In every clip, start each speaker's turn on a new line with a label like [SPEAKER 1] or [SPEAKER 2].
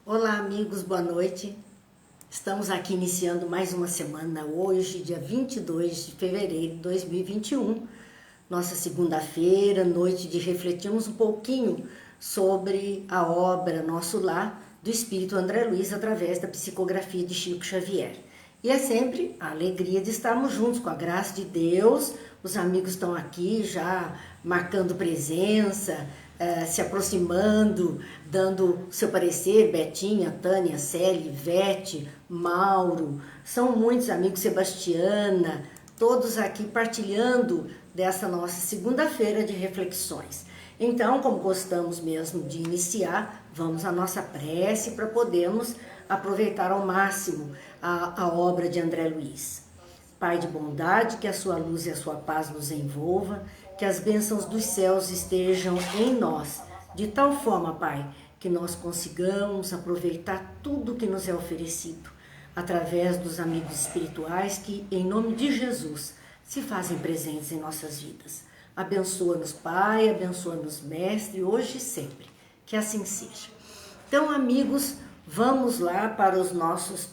[SPEAKER 1] Olá, amigos, boa noite. Estamos aqui iniciando mais uma semana, hoje, dia 22 de fevereiro de 2021, nossa segunda-feira, noite de refletirmos um pouquinho sobre a obra Nosso Lar, do Espírito André Luiz, através da psicografia de Chico Xavier. E é sempre a alegria de estarmos juntos, com a graça de Deus. Os amigos estão aqui já marcando presença, se aproximando, dando seu parecer. Betinha, Tânia, Célia, Ivete, Mauro, são muitos amigos, Sebastiana, todos aqui partilhando dessa nossa segunda-feira de reflexões. Então, como gostamos mesmo de iniciar, vamos à nossa prece para podermos aproveitar ao máximo a obra de André Luiz. Pai de bondade, que a sua luz e a sua paz nos envolva, que as bênçãos dos céus estejam em nós, de tal forma, Pai, que nós consigamos aproveitar tudo que nos é oferecido, através dos amigos espirituais que, em nome de Jesus, se fazem presentes em nossas vidas. Abençoa-nos, Pai, abençoa-nos, Mestre, hoje e sempre, que assim seja. Então, amigos, vamos lá para os nossos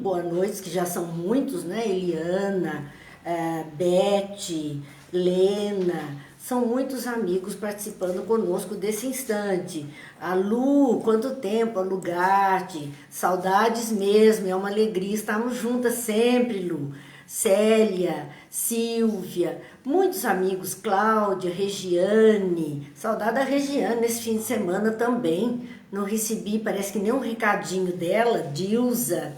[SPEAKER 1] boa noites, que já são muitos, né? Eliana, Beth, Lena, são muitos amigos participando conosco desse instante. A Lu, quanto tempo, a Lugarte, saudades mesmo, é uma alegria estarmos juntas sempre, Lu. Célia, Silvia, muitos amigos, Cláudia, Regiane, saudade da Regiane nesse fim de semana também, não recebi, parece que nem um recadinho dela, Dilza.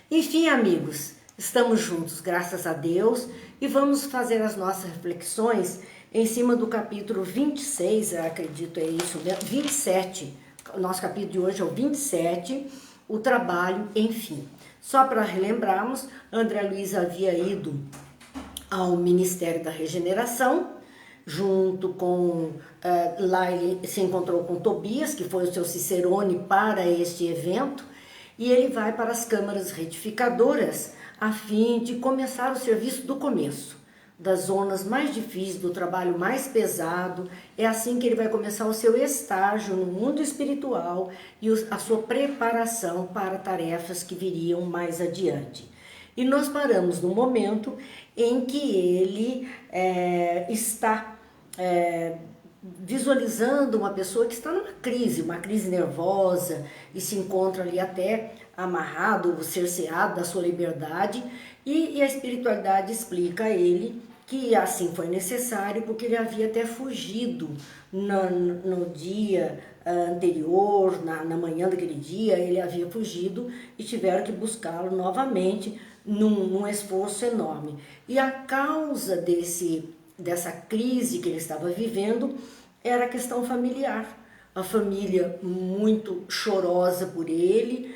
[SPEAKER 1] Enfim, amigos, estamos juntos, graças a Deus, e vamos fazer as nossas reflexões em cima do capítulo 26, acredito é isso, 27, o nosso capítulo de hoje é o 27, o trabalho, enfim. Só para relembrarmos, André Luiz havia ido ao Ministério da Regeneração, junto com, lá ele se encontrou com Tobias, que foi o seu cicerone para este evento, e ele vai para as câmaras retificadoras a fim de começar o serviço do começo, das zonas mais difíceis, do trabalho mais pesado. É assim que ele vai começar o seu estágio no mundo espiritual e a sua preparação para tarefas que viriam mais adiante. E nós paramos no momento em que ele está visualizando uma pessoa que está numa uma crise nervosa, e se encontra ali até amarrado, cerceado da sua liberdade, e a espiritualidade explica a ele que assim foi necessário porque ele havia até fugido no dia anterior, na manhã daquele dia, ele havia fugido e tiveram que buscá-lo novamente num esforço enorme. E a causa dessa crise que ele estava vivendo era a questão familiar. A família muito chorosa por ele,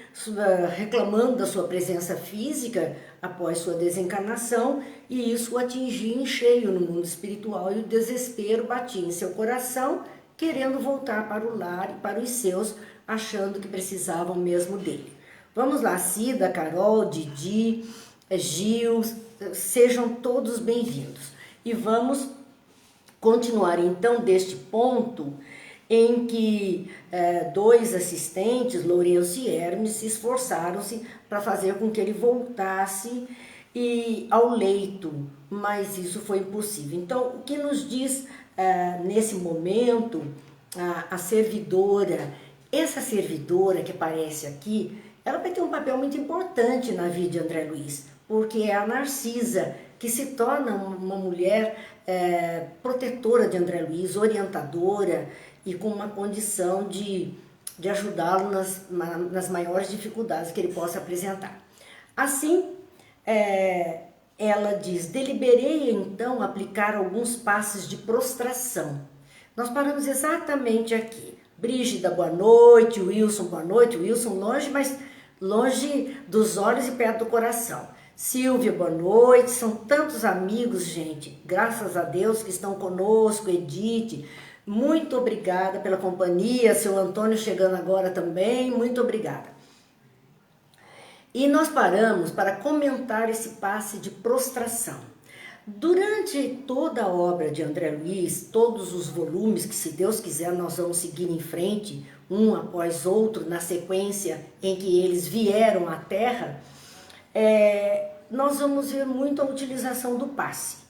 [SPEAKER 1] reclamando da sua presença física após sua desencarnação, e isso o atingia em cheio no mundo espiritual, e o desespero batia em seu coração, querendo voltar para o lar e para os seus, achando que precisavam mesmo dele. Vamos lá, Cida, Carol, Didi, Gil, sejam todos bem-vindos. E vamos continuar então deste ponto em que dois assistentes, Lourenço e Hermes, se esforçaram-se para fazer com que ele voltasse ao leito, mas isso foi impossível. Então, o que nos diz nesse momento a servidora, essa servidora que aparece aqui, ela vai ter um papel muito importante na vida de André Luiz, porque é a Narcisa, que se torna uma mulher protetora de André Luiz, orientadora, e com uma condição de ajudá-lo nas maiores dificuldades que ele possa apresentar. Assim, ela diz: deliberei então aplicar alguns passos de prostração. Nós paramos exatamente aqui. Brígida, boa noite. Wilson, boa noite. Wilson longe, mas longe dos olhos e perto do coração. Silvia, boa noite. São tantos amigos, gente, graças a Deus, que estão conosco. Edith, muito obrigada pela companhia. Seu Antônio chegando agora também, muito obrigada. E nós paramos para comentar esse passe de prostração. Durante toda a obra de André Luiz, todos os volumes que, se Deus quiser, nós vamos seguir em frente, um após outro, na sequência em que eles vieram à Terra, nós vamos ver muito a utilização do passe.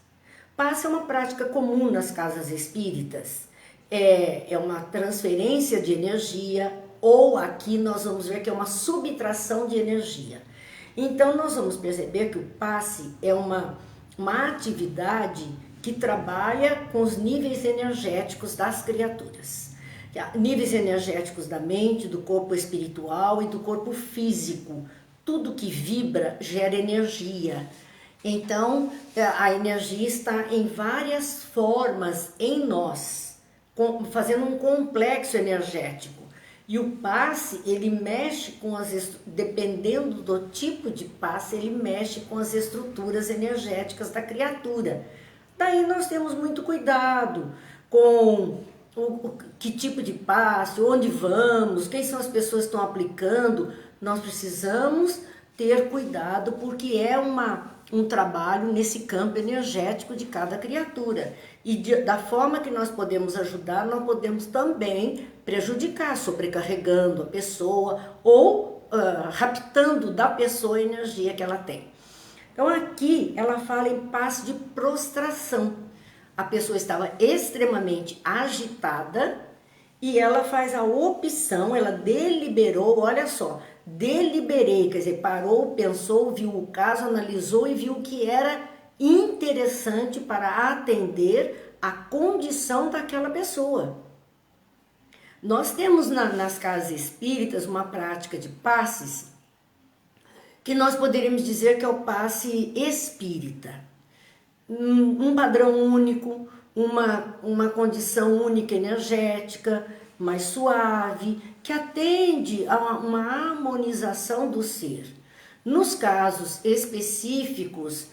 [SPEAKER 1] Passe é uma prática comum nas casas espíritas, é uma transferência de energia, ou aqui nós vamos ver que é uma subtração de energia. Então nós vamos perceber que o passe é uma atividade que trabalha com os níveis energéticos das criaturas. Níveis energéticos da mente, do corpo espiritual e do corpo físico. Tudo que vibra gera energia. Então, a energia está em várias formas em nós, fazendo um complexo energético. E o passe, ele mexe com dependendo do tipo de passe, ele mexe com as estruturas energéticas da criatura. Daí nós temos muito cuidado com que tipo de passe, onde vamos, quem são as pessoas que estão aplicando. Nós precisamos ter cuidado porque é um trabalho nesse campo energético de cada criatura. E da forma que nós podemos ajudar, nós podemos também prejudicar, sobrecarregando a pessoa ou raptando da pessoa a energia que ela tem. Então aqui ela fala em passe de prostração. A pessoa estava extremamente agitada e ela faz a opção, ela deliberou, olha só, deliberei, quer dizer, parou, pensou, viu o caso, analisou e viu que era interessante para atender a condição daquela pessoa. Nós temos nas casas espíritas uma prática de passes que nós poderíamos dizer que é o passe espírita. Um padrão único, uma condição única energética, mais suave, que atende a uma harmonização do ser. Nos casos específicos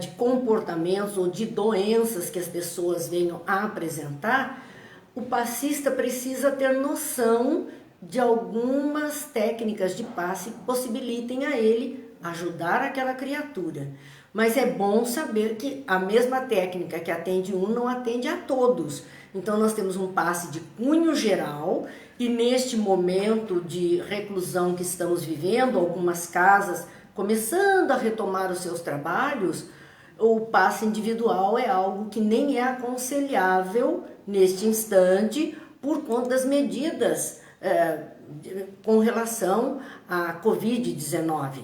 [SPEAKER 1] de comportamentos ou de doenças que as pessoas venham a apresentar, o passista precisa ter noção de algumas técnicas de passe que possibilitem a ele ajudar aquela criatura. Mas é bom saber que a mesma técnica que atende um não atende a todos. Então nós temos um passe de cunho geral e neste momento de reclusão que estamos vivendo, algumas casas começando a retomar os seus trabalhos, o passe individual é algo que nem é aconselhável neste instante por conta das medidas com relação à Covid-19.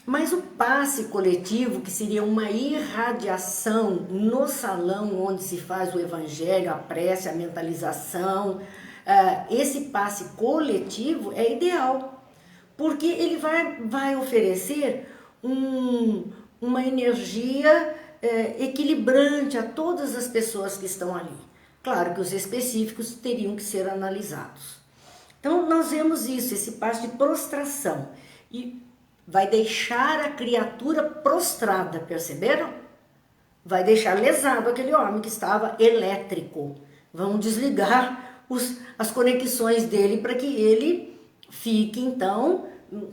[SPEAKER 1] Mas o passe coletivo, que seria uma irradiação no salão onde se faz o evangelho, a prece, a mentalização, esse passe coletivo é ideal, porque ele vai oferecer uma energia equilibrante a todas as pessoas que estão ali. Claro que os específicos teriam que ser analisados. Então nós vemos isso, esse passe de prostração, e vai deixar a criatura prostrada, perceberam? Vai deixar lesado aquele homem que estava elétrico. Vão desligar as conexões dele para que ele fique então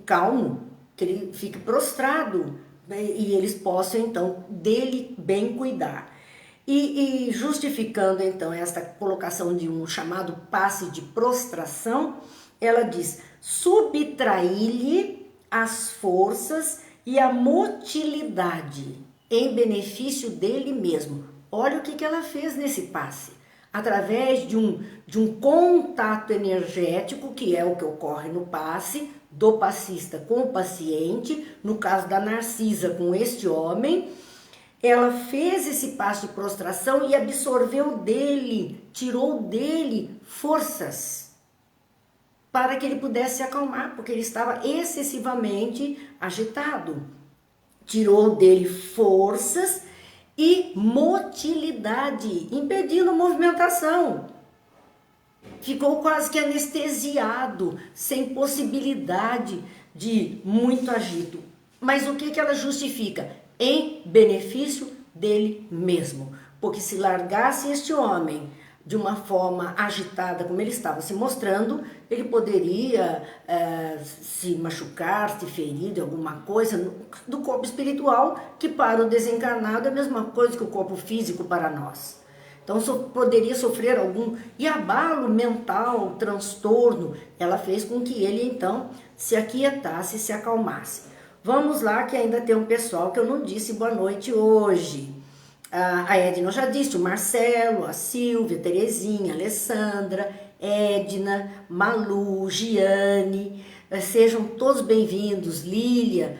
[SPEAKER 1] calmo, que ele fique prostrado, né? E eles possam então dele bem cuidar. E justificando então esta colocação de um chamado passe de prostração, ela diz: subtrair-lhe as forças e a motilidade em benefício dele mesmo. Olha o que ela fez nesse passe. Através de um contato energético, que é o que ocorre no passe, do passista com o paciente, no caso da Narcisa com este homem, ela fez esse passe de prostração e absorveu dele, tirou dele forças para que ele pudesse se acalmar, porque ele estava excessivamente agitado. Tirou dele forças e motilidade, impedindo a movimentação. Ficou quase que anestesiado, sem possibilidade de muito agito. Mas o que ela justifica? Em benefício dele mesmo. Porque se largasse este homem de uma forma agitada, como ele estava se mostrando, ele poderia se machucar, se ferir de alguma coisa do corpo espiritual, que para o desencarnado é a mesma coisa que o corpo físico para nós. Então poderia sofrer algum abalo mental, transtorno. Ela fez com que ele então se aquietasse, se acalmasse. Vamos lá que ainda tem um pessoal que eu não disse boa noite hoje. A Edna eu já disse, o Marcelo, a Silvia, a Terezinha, a Alessandra, Edna, Malu, Giane, sejam todos bem-vindos, Lília,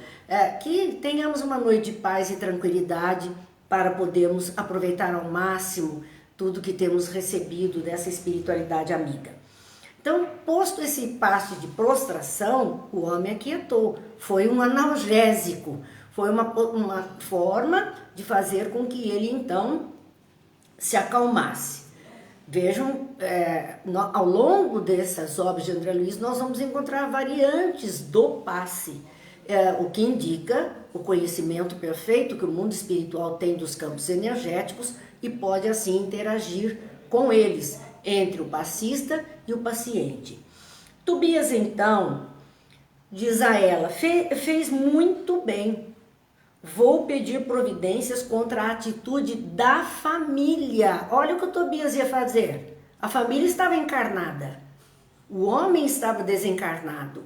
[SPEAKER 1] que tenhamos uma noite de paz e tranquilidade para podermos aproveitar ao máximo tudo que temos recebido dessa espiritualidade amiga. Então, posto esse passo de prostração, o homem aquietou, foi um analgésico, foi uma forma de fazer com que ele então se acalmasse. Vejam, ao longo dessas obras de André Luiz, nós vamos encontrar variantes do passe, o que indica o conhecimento perfeito que o mundo espiritual tem dos campos energéticos e pode assim interagir com eles, entre o passista e o paciente. Tobias então diz a ela, fez muito bem, vou pedir providências contra a atitude da família. Olha o que o Tobias ia fazer. A família estava encarnada, o homem estava desencarnado.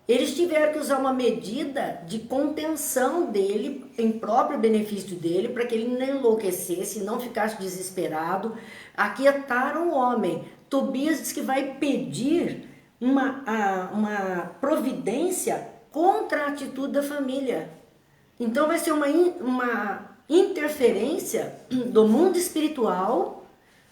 [SPEAKER 1] Eles tiveram que usar uma medida de contenção dele, em próprio benefício dele, para que ele não enlouquecesse, não ficasse desesperado. Aquietaram o homem. Tobias diz que vai pedir uma providência contra a atitude da família. Então vai ser uma interferência do mundo espiritual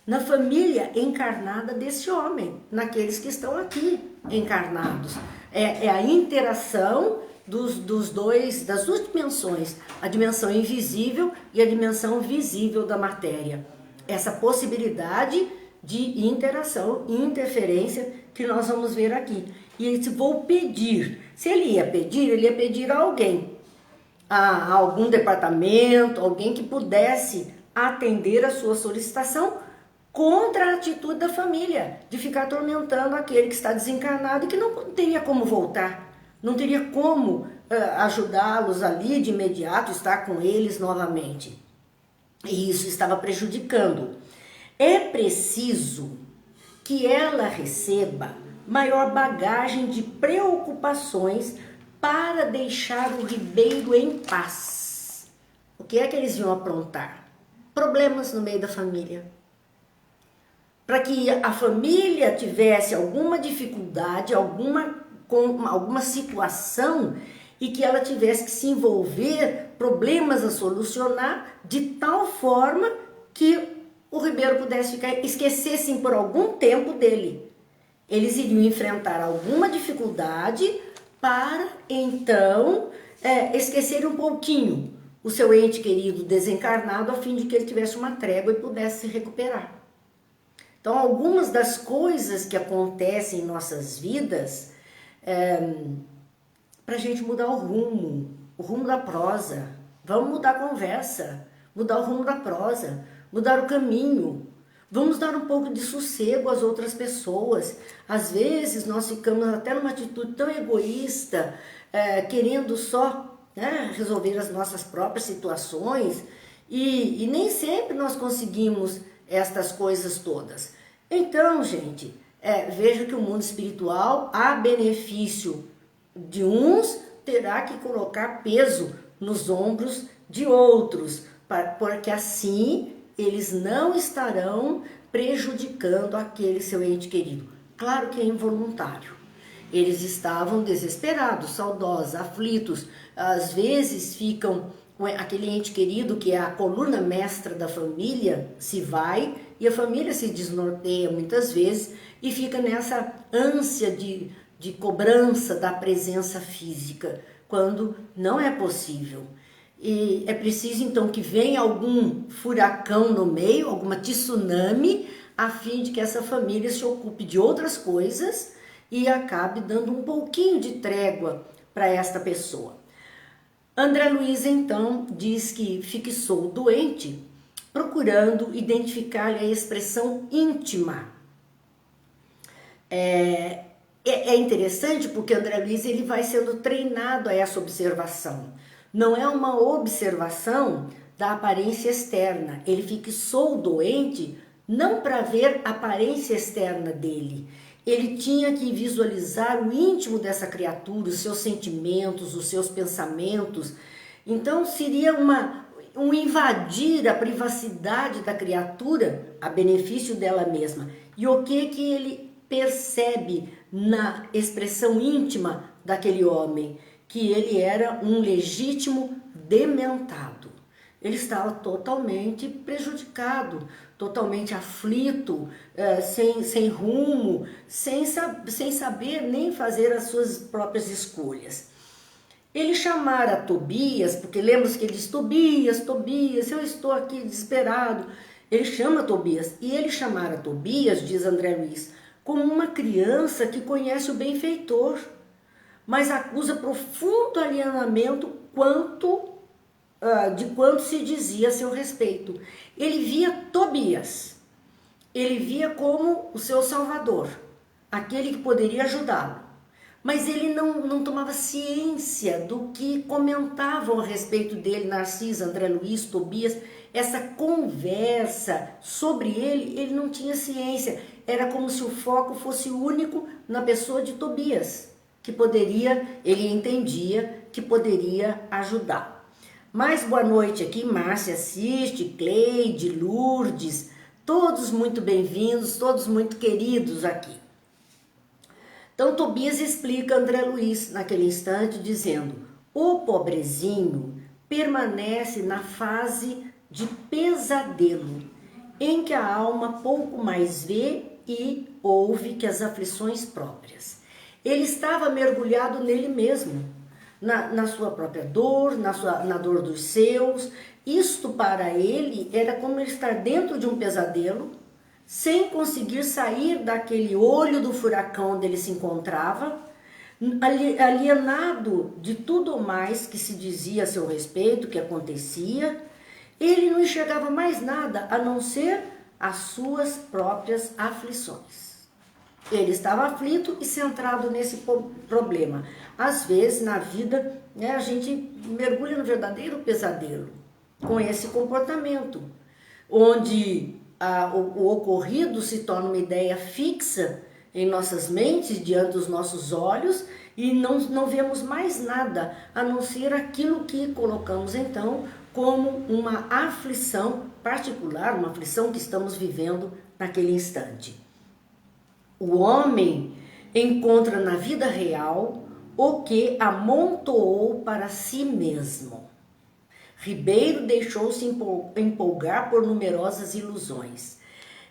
[SPEAKER 1] na família encarnada desse homem, naqueles que estão aqui encarnados. É a interação das duas dimensões, a dimensão invisível e a dimensão visível da matéria. Essa possibilidade de interação e interferência que nós vamos ver aqui. E ele disse, vou pedir. Se ele ia pedir a alguém, a algum departamento, alguém que pudesse atender a sua solicitação contra a atitude da família, de ficar atormentando aquele que está desencarnado e que não teria como voltar, não teria como ajudá-los ali de imediato, estar com eles novamente. E isso estava prejudicando. É preciso que ela receba maior bagagem de preocupações para deixar o ribeiro em paz. O que é que eles iam aprontar? Problemas no meio da família. Para que a família tivesse alguma dificuldade, alguma situação e que ela tivesse que se envolver, problemas a solucionar, de tal forma que o ribeiro pudesse esquecessem por algum tempo dele. Eles iriam enfrentar alguma dificuldade para então esquecer um pouquinho o seu ente querido desencarnado, a fim de que ele tivesse uma trégua e pudesse se recuperar. Então, algumas das coisas que acontecem em nossas vidas, para a gente mudar o rumo da prosa. Vamos mudar a conversa, mudar o rumo da prosa, mudar o caminho. Vamos dar um pouco de sossego às outras pessoas. Às vezes nós ficamos até numa atitude tão egoísta, querendo só resolver as nossas próprias situações e nem sempre nós conseguimos estas coisas todas. Então, gente, veja que o mundo espiritual, a benefício de uns, terá que colocar peso nos ombros de outros, porque assim eles não estarão prejudicando aquele seu ente querido. Claro que é involuntário. Eles estavam desesperados, saudosos, aflitos. Às vezes ficam, aquele ente querido que é a coluna mestra da família, se vai e a família se desnorteia muitas vezes e fica nessa ânsia de cobrança da presença física, quando não é possível. E é preciso então que venha algum furacão no meio, alguma tsunami, a fim de que essa família se ocupe de outras coisas e acabe dando um pouquinho de trégua para esta pessoa. André Luiz então diz que fixou o doente procurando identificar a expressão íntima. É interessante porque André Luiz ele vai sendo treinado a essa observação. Não é uma observação da aparência externa. Ele fica sou doente não para ver a aparência externa dele. Ele tinha que visualizar o íntimo dessa criatura, os seus sentimentos, os seus pensamentos. Então seria um invadir a privacidade da criatura a benefício dela mesma. E o que ele percebe na expressão íntima daquele homem? Que ele era um legítimo dementado. Ele estava totalmente prejudicado, totalmente aflito, sem rumo, sem saber nem fazer as suas próprias escolhas. Ele chamara Tobias, porque lembra-se que ele diz, Tobias, Tobias, eu estou aqui desesperado. Ele chama Tobias, e ele chamara Tobias, diz André Luiz, como uma criança que conhece o benfeitor, mas acusa profundo alienamento de quanto se dizia a seu respeito. Ele via Tobias, ele via como o seu salvador, aquele que poderia ajudá-lo. Mas ele não tomava ciência do que comentavam a respeito dele, Narcisa, André Luiz, Tobias. Essa conversa sobre ele não tinha ciência. Era como se o foco fosse único na pessoa de Tobias, que poderia, ele entendia, que poderia ajudar. Mais boa noite aqui, Márcia assiste, Cleide, Lourdes, todos muito bem-vindos, todos muito queridos aqui. Então Tobias explica André Luiz naquele instante dizendo, o pobrezinho permanece na fase de pesadelo, em que a alma pouco mais vê e ouve que as aflições próprias. Ele estava mergulhado nele mesmo, na sua própria dor, na dor dos seus. Isto para ele era como ele estar dentro de um pesadelo, sem conseguir sair daquele olho do furacão onde ele se encontrava, alienado de tudo mais que se dizia a seu respeito, que acontecia. Ele não enxergava mais nada a não ser as suas próprias aflições. Ele estava aflito e centrado nesse problema. Às vezes, na vida, a gente mergulha no verdadeiro pesadelo, com esse comportamento, onde o ocorrido se torna uma ideia fixa em nossas mentes, diante dos nossos olhos, e não vemos mais nada, a não ser aquilo que colocamos, então, como uma aflição particular, uma aflição que estamos vivendo naquele instante. O homem encontra na vida real o que amontoou para si mesmo. Ribeiro deixou-se empolgar por numerosas ilusões.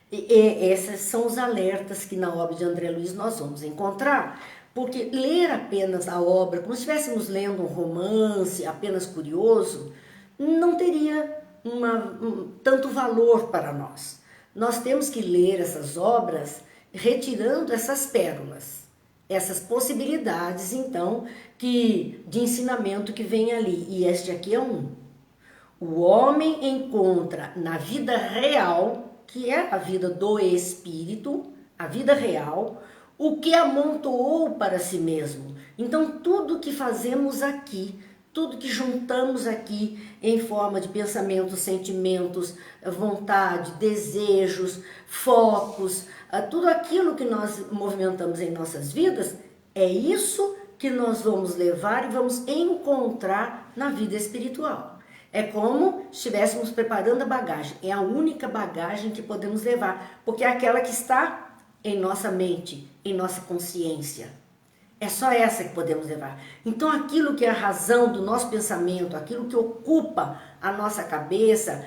[SPEAKER 1] Esses são os alertas que na obra de André Luiz nós vamos encontrar, porque ler apenas a obra, como se estivéssemos lendo um romance apenas curioso, não teria tanto valor para nós. Nós temos que ler essas obras retirando essas pérolas, essas possibilidades, então, de ensinamento que vem ali. E este aqui é um. O homem encontra na vida real, que é a vida do espírito, a vida real, o que amontoou para si mesmo. Então, tudo que fazemos aqui, tudo que juntamos aqui em forma de pensamentos, sentimentos, vontade, desejos, focos, tudo aquilo que nós movimentamos em nossas vidas, é isso que nós vamos levar e vamos encontrar na vida espiritual. É como se estivéssemos preparando a bagagem. É a única bagagem que podemos levar, porque é aquela que está em nossa mente, em nossa consciência. É só essa que podemos levar. Então aquilo que é a razão do nosso pensamento, aquilo que ocupa a nossa cabeça,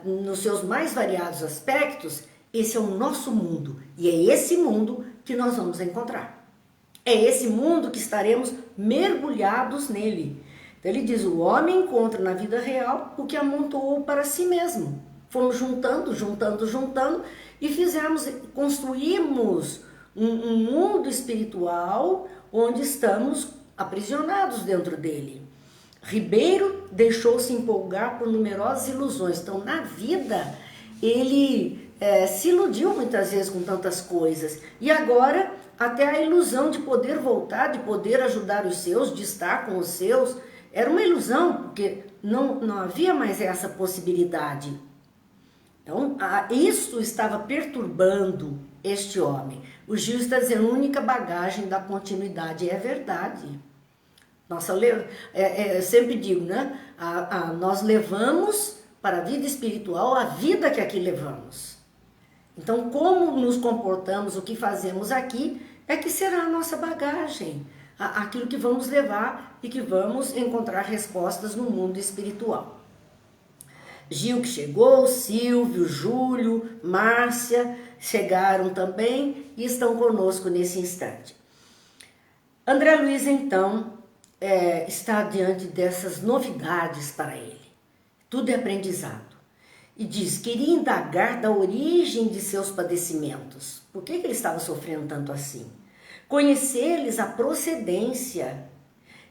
[SPEAKER 1] nos seus mais variados aspectos, esse é o nosso mundo. E é esse mundo que nós vamos encontrar. É esse mundo que estaremos mergulhados nele. Então ele diz, o homem encontra na vida real o que amontoou para si mesmo. Fomos juntando e construímos um mundo espiritual onde estamos aprisionados dentro dele. Ribeiro deixou-se empolgar por numerosas ilusões. Então, na vida, ele se iludiu muitas vezes com tantas coisas. E agora, até a ilusão de poder voltar, de poder ajudar os seus, de estar com os seus, era uma ilusão, porque não havia mais essa possibilidade. Então, isso estava perturbando este homem. O Gil está dizendo, a única bagagem da continuidade é verdade. Nossa, eu sempre digo, né? Nós levamos para a vida espiritual a vida que aqui levamos. Então, como nos comportamos, o que fazemos aqui, é que será a nossa bagagem, aquilo que vamos levar e que vamos encontrar respostas no mundo espiritual. Gil que chegou, Silvio, Júlio, Márcia chegaram também e estão conosco nesse instante. André Luiz, então, está diante dessas novidades para ele. Tudo é aprendizado. E diz, queria indagar da origem de seus padecimentos. Por que ele estava sofrendo tanto assim? Conhecer-lhes a procedência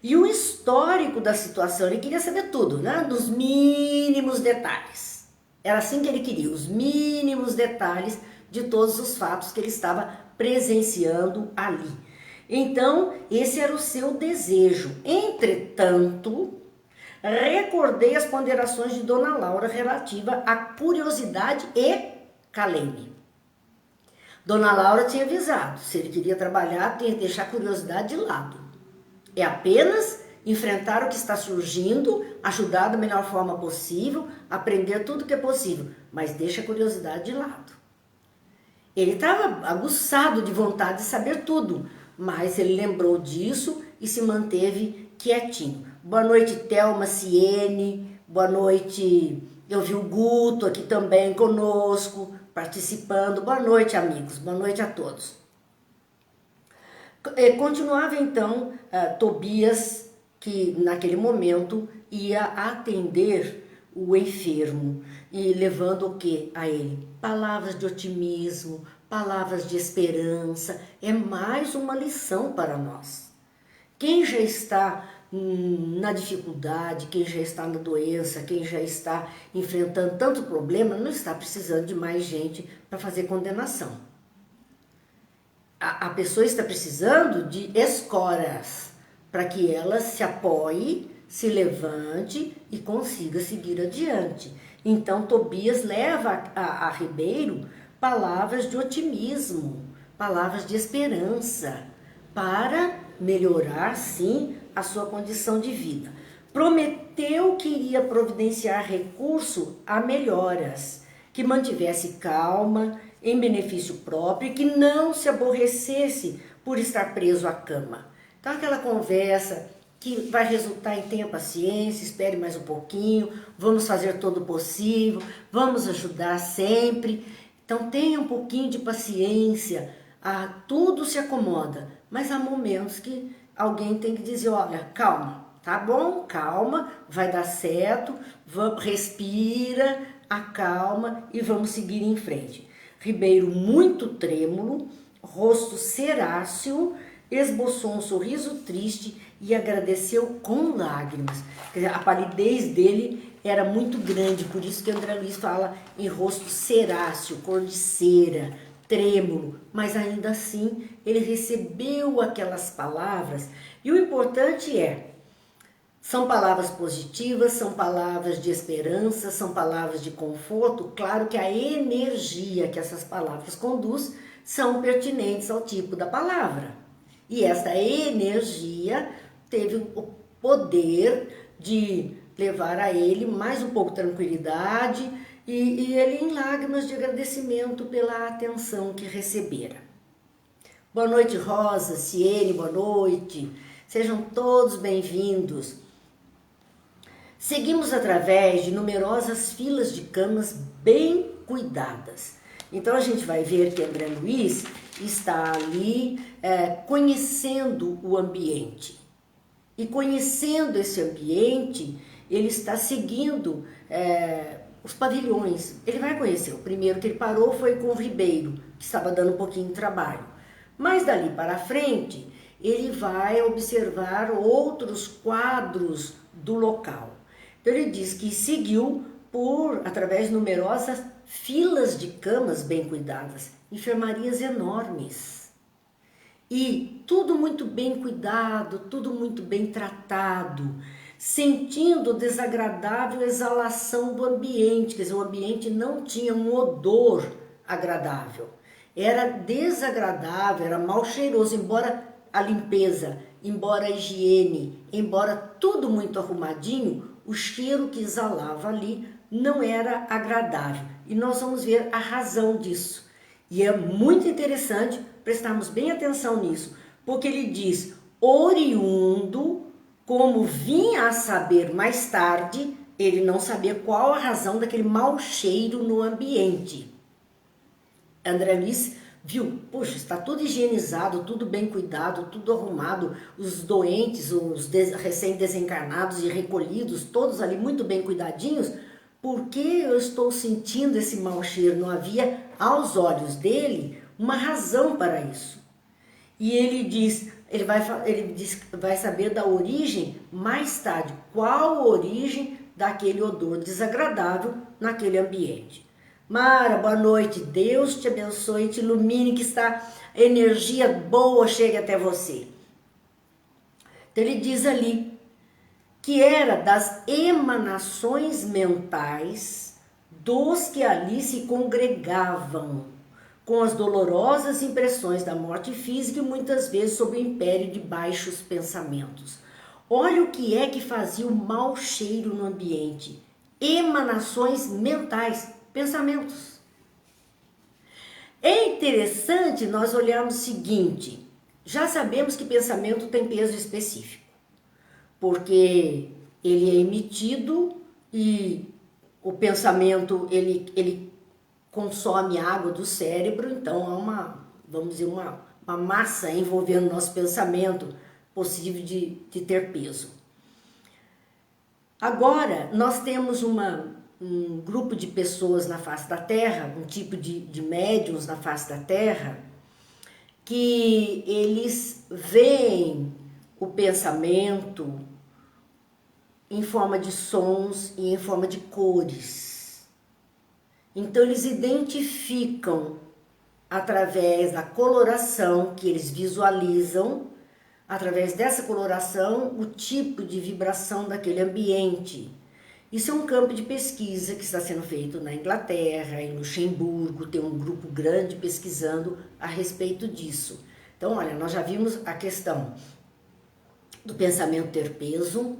[SPEAKER 1] e o histórico da situação. Ele queria saber tudo, né? Dos mínimos detalhes. Era assim que ele queria, os mínimos detalhes de todos os fatos que ele estava presenciando ali. Então, esse era o seu desejo. Entretanto, recordei as ponderações de Dona Laura relativa à curiosidade e caleme. Dona Laura tinha avisado, se ele queria trabalhar, tinha que deixar a curiosidade de lado. É apenas enfrentar o que está surgindo, ajudar da melhor forma possível, aprender tudo que é possível, mas deixa a curiosidade de lado. Ele estava aguçado de vontade de saber tudo, mas ele lembrou disso e se manteve quietinho. Boa noite, Thelma, Ciene, boa noite, eu vi o Guto aqui também conosco, participando. Boa noite, amigos, boa noite a todos. Continuava então Tobias, que naquele momento ia atender o enfermo e levando o que a ele? Palavras de otimismo, palavras de esperança. É mais uma lição para nós. Quem já está na dificuldade, quem já está na doença, quem já está enfrentando tanto problema, não está precisando de mais gente para fazer condenação. A pessoa está precisando de escoras para que ela se apoie, se levante e consiga seguir adiante. Então, Tobias leva a Ribeiro palavras de otimismo, palavras de esperança, para melhorar, sim, a sua condição de vida. Prometeu que iria providenciar recurso a melhoras, que mantivesse calma, em benefício próprio e que não se aborrecesse por estar preso à cama. Então, aquela conversa que vai resultar em tenha paciência, espere mais um pouquinho, vamos fazer todo o possível, vamos ajudar sempre. Então, tenha um pouquinho de paciência, tudo se acomoda, mas há momentos que alguém tem que dizer, olha, calma, tá bom? Calma, vai dar certo, respira, acalma e vamos seguir em frente. Ribeiro, muito trêmulo, rosto ceráceo, esboçou um sorriso triste e agradeceu com lágrimas. Quer dizer, a palidez dele era muito grande, por isso que André Luiz fala em rosto ceráceo, cor de cera, trêmulo, mas ainda assim ele recebeu aquelas palavras. E o importante são palavras positivas, são palavras de esperança, são palavras de conforto. Claro que a energia que essas palavras conduz são pertinentes ao tipo da palavra. E essa energia teve o poder de levar a ele mais um pouco de tranquilidade e ele em lágrimas de agradecimento pela atenção que recebera. Boa noite, Rosa, Ciene, boa noite. Sejam todos bem-vindos. Seguimos através de numerosas filas de camas bem cuidadas. Então a gente vai ver que André Luiz está ali conhecendo o ambiente. E conhecendo esse ambiente, ele está seguindo os pavilhões. Ele vai conhecer. O primeiro que ele parou foi com o Ribeiro, que estava dando um pouquinho de trabalho. Mas dali para frente, ele vai observar outros quadros do local. Então ele diz que seguiu através de numerosas filas de camas bem cuidadas, enfermarias enormes. E tudo muito bem cuidado, tudo muito bem tratado, sentindo a desagradável exalação do ambiente, quer dizer, o ambiente não tinha um odor agradável. Era desagradável, era mal cheiroso, embora a limpeza, embora a higiene, embora tudo muito arrumadinho, o cheiro que exalava ali não era agradável. E nós vamos ver a razão disso. E é muito interessante prestarmos bem atenção nisso, porque ele diz, oriundo, como vinha a saber mais tarde, ele não sabia qual a razão daquele mau cheiro no ambiente. André Luiz viu, poxa, está tudo higienizado, tudo bem cuidado, tudo arrumado, os doentes, os recém-desencarnados e recolhidos, todos ali muito bem cuidadinhos, por que eu estou sentindo esse mau cheiro? Não havia, aos olhos dele, uma razão para isso. E ele diz, vai saber da origem mais tarde, qual a origem daquele odor desagradável naquele ambiente. Mara, boa noite, Deus te abençoe, te ilumine, que está energia boa chegue até você. Então ele diz ali que era das emanações mentais dos que ali se congregavam, com as dolorosas impressões da morte física e muitas vezes sob o império de baixos pensamentos. Olha o que é que fazia o mau cheiro no ambiente. Emanações mentais, pensamentos. É interessante nós olharmos o seguinte, já sabemos que pensamento tem peso específico, porque ele é emitido e o pensamento, ele consome água do cérebro, então há vamos dizer, uma massa envolvendo nosso pensamento, possível de ter peso. Agora, nós temos um grupo de pessoas na face da Terra, um tipo de médiuns na face da Terra, que eles veem o pensamento em forma de sons e em forma de cores. Então eles identificam através da coloração que eles visualizam, através dessa coloração, o tipo de vibração daquele ambiente. Isso é um campo de pesquisa que está sendo feito na Inglaterra, em Luxemburgo, tem um grupo grande pesquisando a respeito disso. Então, olha, nós já vimos a questão do pensamento ter peso,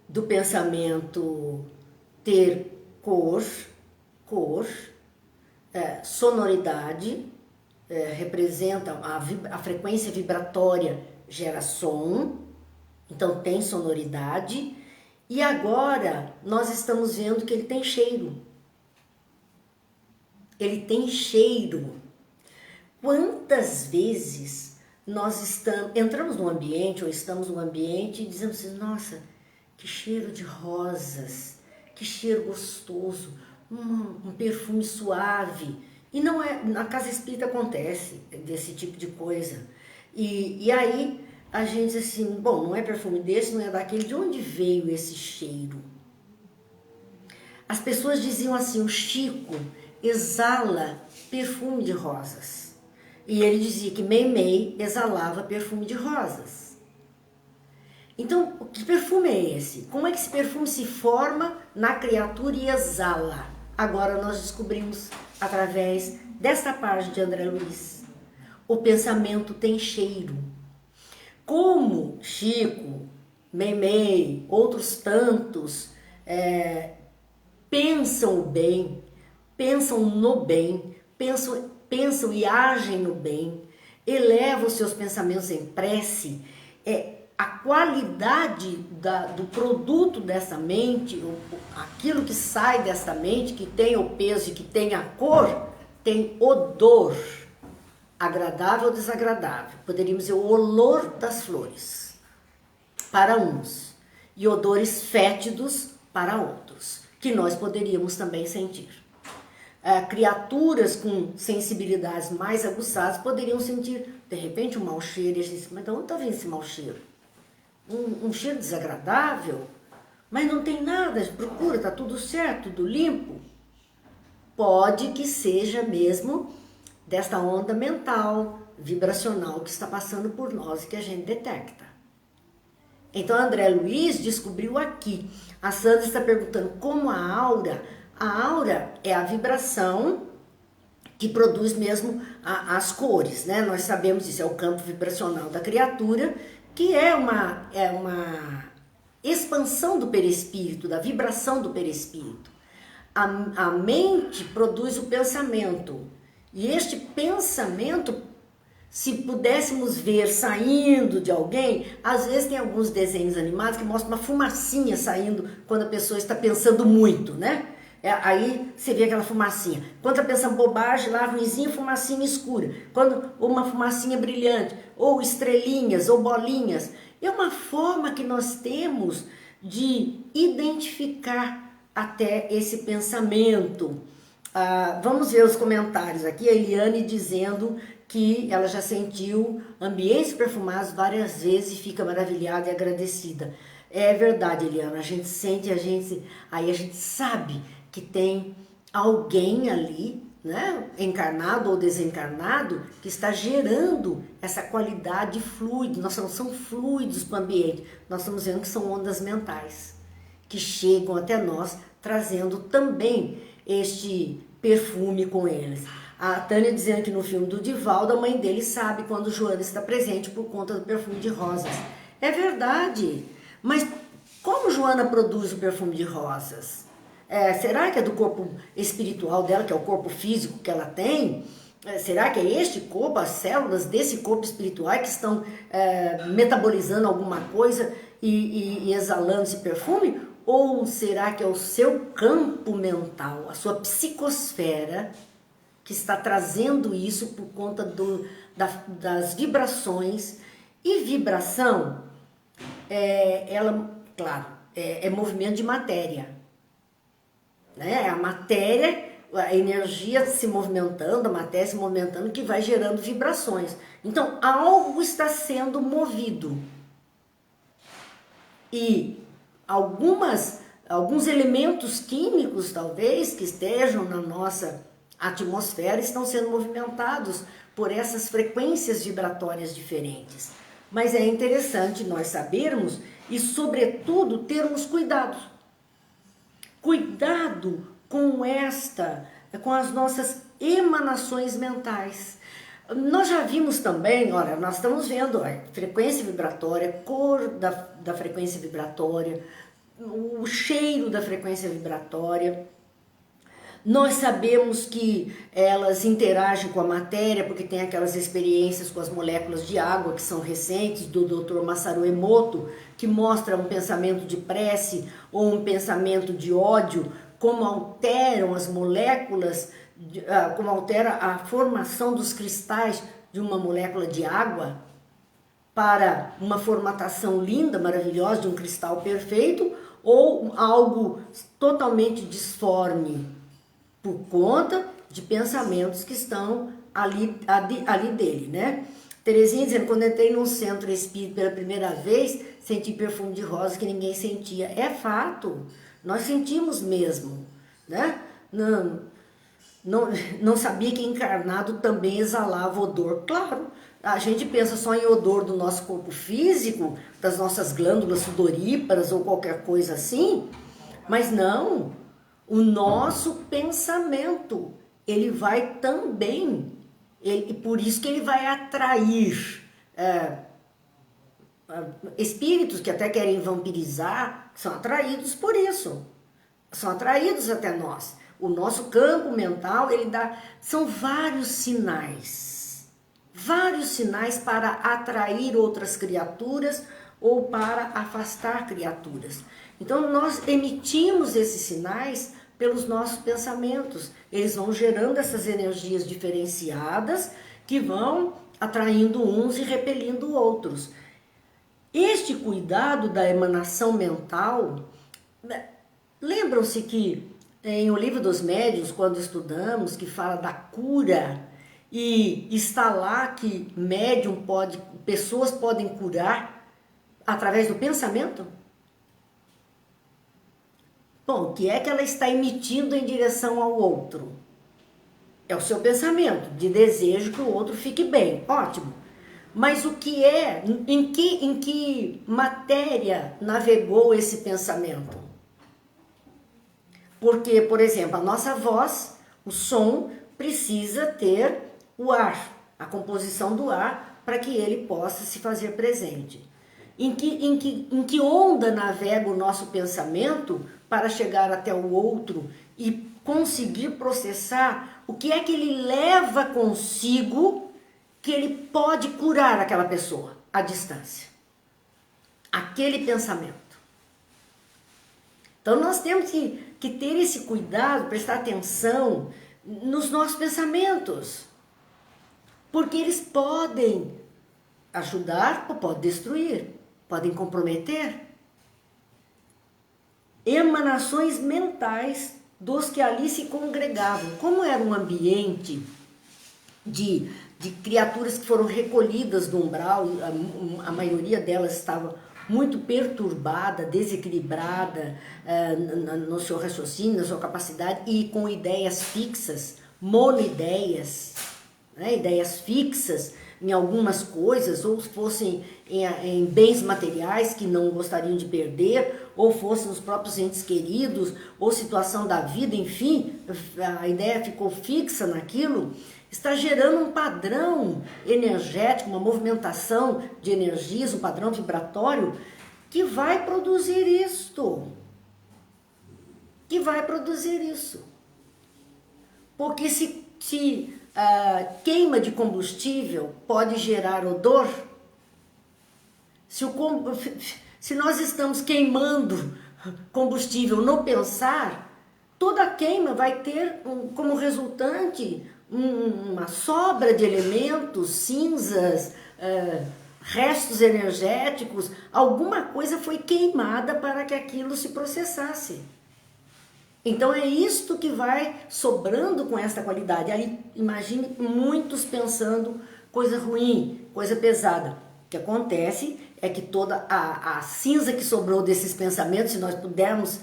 [SPEAKER 1] do pensamento ter cor, sonoridade, representa a frequência vibratória, gera som, então tem sonoridade, e agora nós estamos vendo que ele tem cheiro. Ele tem cheiro. Quantas vezes nós entramos num ambiente ou estamos num ambiente e dizemos assim, nossa, que cheiro de rosas, que cheiro gostoso, um perfume suave. E não é, na casa espírita acontece desse tipo de coisa. E aí a gente diz assim, bom, não é perfume desse, não é daquele, de onde veio esse cheiro? As pessoas diziam assim, o Chico exala perfume de rosas. E ele dizia que Meimei exalava perfume de rosas. Então, que perfume é esse? Como é que esse perfume se forma na criatura e exala? Agora nós descobrimos através desta parte de André Luiz. O pensamento tem cheiro. Como Chico, Meimei, outros tantos pensam o bem, pensam no bem, pensam e agem no bem, elevam os seus pensamentos em prece, a qualidade do produto dessa mente, aquilo que sai dessa mente, que tem o peso e que tem a cor, tem odor, agradável ou desagradável. Poderíamos dizer o olor das flores, para uns, e odores fétidos para outros, que nós poderíamos também sentir. criaturas com sensibilidades mais aguçadas poderiam sentir, de repente, um mau cheiro. E a gente diz, mas de onde está vindo esse mau cheiro? Um cheiro desagradável? Mas não tem nada, procura, está tudo certo, tudo limpo. Pode que seja mesmo desta onda mental, vibracional que está passando por nós e que a gente detecta. Então, André Luiz descobriu aqui. A Sandra está perguntando como a aura é a vibração que produz mesmo as cores, né? Nós sabemos isso, é o campo vibracional da criatura, que é uma expansão do perispírito, da vibração do perispírito. A mente produz o pensamento, e este pensamento, se pudéssemos ver saindo de alguém, às vezes tem alguns desenhos animados que mostram uma fumacinha saindo quando a pessoa está pensando muito, né? Aí você vê aquela fumacinha. Quando está pensando bobagem, lá ruimzinho, fumacinha escura. Quando uma fumacinha brilhante, ou estrelinhas, ou bolinhas. É uma forma que nós temos de identificar até esse pensamento. Vamos ver os comentários aqui. A Eliane dizendo que ela já sentiu ambientes perfumados várias vezes e fica maravilhada e agradecida. É verdade, Eliana, a gente sente, aí a gente sabe que tem alguém ali, né, encarnado ou desencarnado, que está gerando essa qualidade fluida. Nós não são fluidos para o ambiente, nós estamos vendo que são ondas mentais, que chegam até nós, trazendo também este perfume com eles. A Tânia dizendo que no filme do Divaldo, a mãe dele sabe quando Joana está presente por conta do perfume de rosas. É verdade, mas como Joana produz o perfume de rosas? Será que é do corpo espiritual dela, que é o corpo físico que ela tem? Será que é este corpo, as células desse corpo espiritual que estão metabolizando alguma coisa e exalando esse perfume? Ou será que é o seu campo mental, a sua psicosfera, que está trazendo isso por conta das vibrações? E vibração, ela, claro, é movimento de matéria, né? A matéria, a energia se movimentando, a matéria se movimentando, que vai gerando vibrações. Então, algo está sendo movido. E alguns elementos químicos, talvez, que estejam na nossa atmosfera, estão sendo movimentados por essas frequências vibratórias diferentes. Mas é interessante nós sabermos e, sobretudo, termos cuidado. Cuidado com as nossas emanações mentais. Nós já vimos também, olha, nós estamos vendo frequência vibratória, cor da frequência vibratória, o cheiro da frequência vibratória. Nós sabemos que elas interagem com a matéria, porque tem aquelas experiências com as moléculas de água que são recentes, do Dr. Masaru Emoto, que mostra um pensamento de prece ou um pensamento de ódio, como alteram as moléculas, como altera a formação dos cristais de uma molécula de água para uma formatação linda, maravilhosa, de um cristal perfeito, ou algo totalmente disforme, por conta de pensamentos que estão ali dele, né? Terezinha dizendo, quando entrei num centro espírita pela primeira vez, senti perfume de rosa que ninguém sentia. É fato, nós sentimos mesmo, né? Não sabia que encarnado também exalava odor. Claro, a gente pensa só em odor do nosso corpo físico, das nossas glândulas sudoríparas ou qualquer coisa assim, mas não. O nosso pensamento, ele vai também, por isso que ele vai atrair espíritos que até querem vampirizar, são atraídos por isso, são atraídos até nós. O nosso campo mental, são vários sinais para atrair outras criaturas ou para afastar criaturas. Então, nós emitimos esses sinais pelos nossos pensamentos. Eles vão gerando essas energias diferenciadas que vão atraindo uns e repelindo outros. Este cuidado da emanação mental, lembram-se que em O Livro dos Médiuns, quando estudamos, que fala da cura, e está lá que pessoas podem curar através do pensamento? Bom, o que é que ela está emitindo em direção ao outro? É o seu pensamento de desejo que o outro fique bem, ótimo. Mas o que é, em que matéria navegou esse pensamento? Porque, por exemplo, a nossa voz, o som, precisa ter o ar, a composição do ar, para que ele possa se fazer presente. Em que onda navega o nosso pensamento para chegar até o outro e conseguir processar o que é que ele leva consigo que ele pode curar aquela pessoa à distância? Aquele pensamento. Então nós temos que ter esse cuidado, prestar atenção nos nossos pensamentos, porque eles podem ajudar ou podem destruir, podem comprometer. Emanações mentais dos que ali se congregavam. Como era um ambiente de criaturas que foram recolhidas do umbral, a maioria delas estava muito perturbada, desequilibrada no seu raciocínio, na sua capacidade, e com ideias fixas, monoideias, né? Ideias fixas em algumas coisas, ou fossem em bens materiais que não gostariam de perder, ou fossem os próprios entes queridos, ou situação da vida, enfim, a ideia ficou fixa naquilo, está gerando um padrão energético, uma movimentação de energias, um padrão vibratório que vai produzir isto. Que vai produzir isso. Porque se queima de combustível pode gerar odor, se nós estamos queimando combustível no pensar, toda queima vai ter como resultante uma sobra de elementos, cinzas, restos energéticos, alguma coisa foi queimada para que aquilo se processasse. Então é isto que vai sobrando com esta qualidade. Aí imagine muitos pensando coisa ruim, coisa pesada. O que acontece é que toda a cinza que sobrou desses pensamentos, se nós pudermos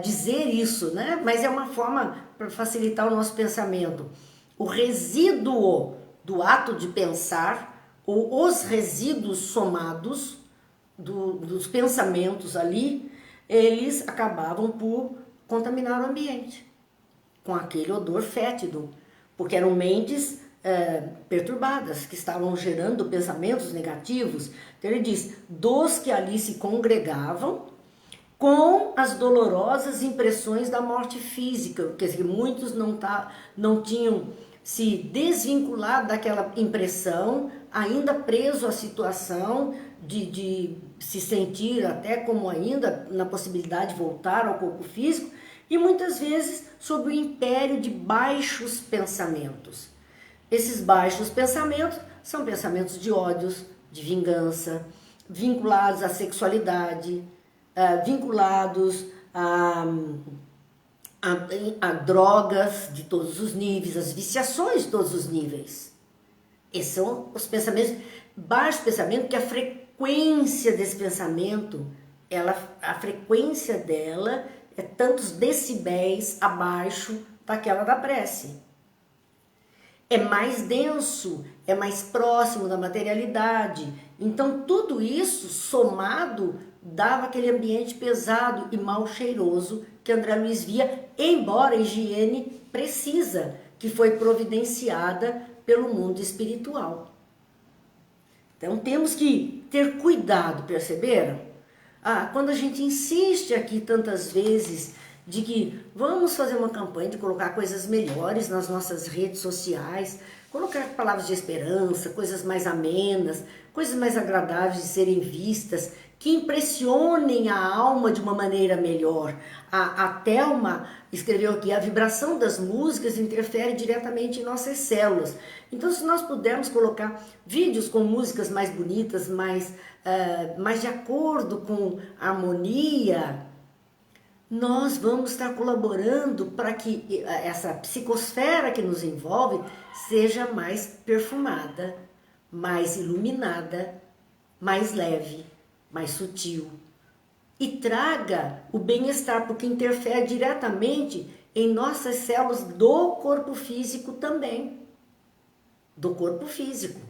[SPEAKER 1] dizer isso, né? Mas é uma forma para facilitar o nosso pensamento. O resíduo do ato de pensar, ou os resíduos somados dos pensamentos ali, eles acabavam por contaminar o ambiente com aquele odor fétido, porque eram mentes perturbadas, que estavam gerando pensamentos negativos. Então ele diz, dos que ali se congregavam com as dolorosas impressões da morte física, quer dizer, muitos não tinham se desvinculado daquela impressão, ainda preso à situação de se sentir até como ainda na possibilidade de voltar ao corpo físico, e muitas vezes sob o império de baixos pensamentos. Esses baixos pensamentos são pensamentos de ódios, de vingança, vinculados à sexualidade, vinculados a drogas de todos os níveis, as viciações de todos os níveis. Esses são os pensamentos, baixos pensamentos, que a frequência desse pensamento, a frequência dela é tantos decibéis abaixo daquela da prece. É mais denso, é mais próximo da materialidade. Então tudo isso somado dava aquele ambiente pesado e mal cheiroso que André Luiz via, embora a higiene precisa, que foi providenciada pelo mundo espiritual. Então temos que ter cuidado, perceberam? Quando a gente insiste aqui tantas vezes de que vamos fazer uma campanha de colocar coisas melhores nas nossas redes sociais, colocar palavras de esperança, coisas mais amenas, coisas mais agradáveis de serem vistas, que impressionem a alma de uma maneira melhor. A Thelma escreveu aqui, a vibração das músicas interfere diretamente em nossas células. Então, se nós pudermos colocar vídeos com músicas mais bonitas, mais de acordo com a harmonia, nós vamos estar colaborando para que essa psicosfera que nos envolve seja mais perfumada, mais iluminada, mais leve, mais sutil e traga o bem-estar, porque interfere diretamente em nossas células do corpo físico também, do corpo físico.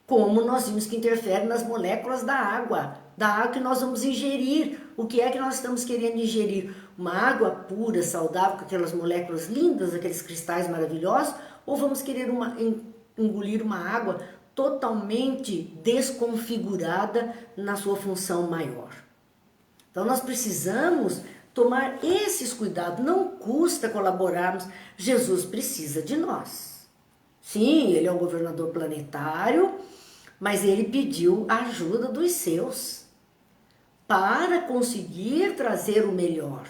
[SPEAKER 1] Como nós vimos que interfere nas moléculas da água que nós vamos ingerir. O que é que nós estamos querendo ingerir? Uma água pura, saudável, com aquelas moléculas lindas, aqueles cristais maravilhosos, ou vamos querer engolir uma água totalmente desconfigurada na sua função maior? Então nós precisamos tomar esses cuidados, não custa colaborarmos, Jesus precisa de nós. Sim, ele é o governador planetário, mas ele pediu a ajuda dos seus para conseguir trazer o melhor.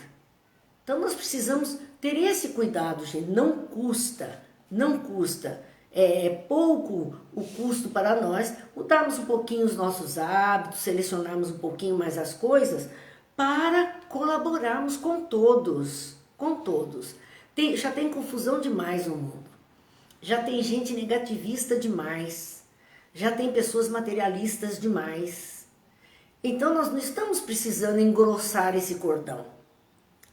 [SPEAKER 1] Então nós precisamos ter esse cuidado, gente. Não custa, não custa. É pouco o custo para nós mudarmos um pouquinho os nossos hábitos, selecionarmos um pouquinho mais as coisas para colaborarmos com todos, com todos. Já tem confusão demais no mundo. Já tem gente negativista demais. Já tem pessoas materialistas demais. Então nós não estamos precisando engrossar esse cordão.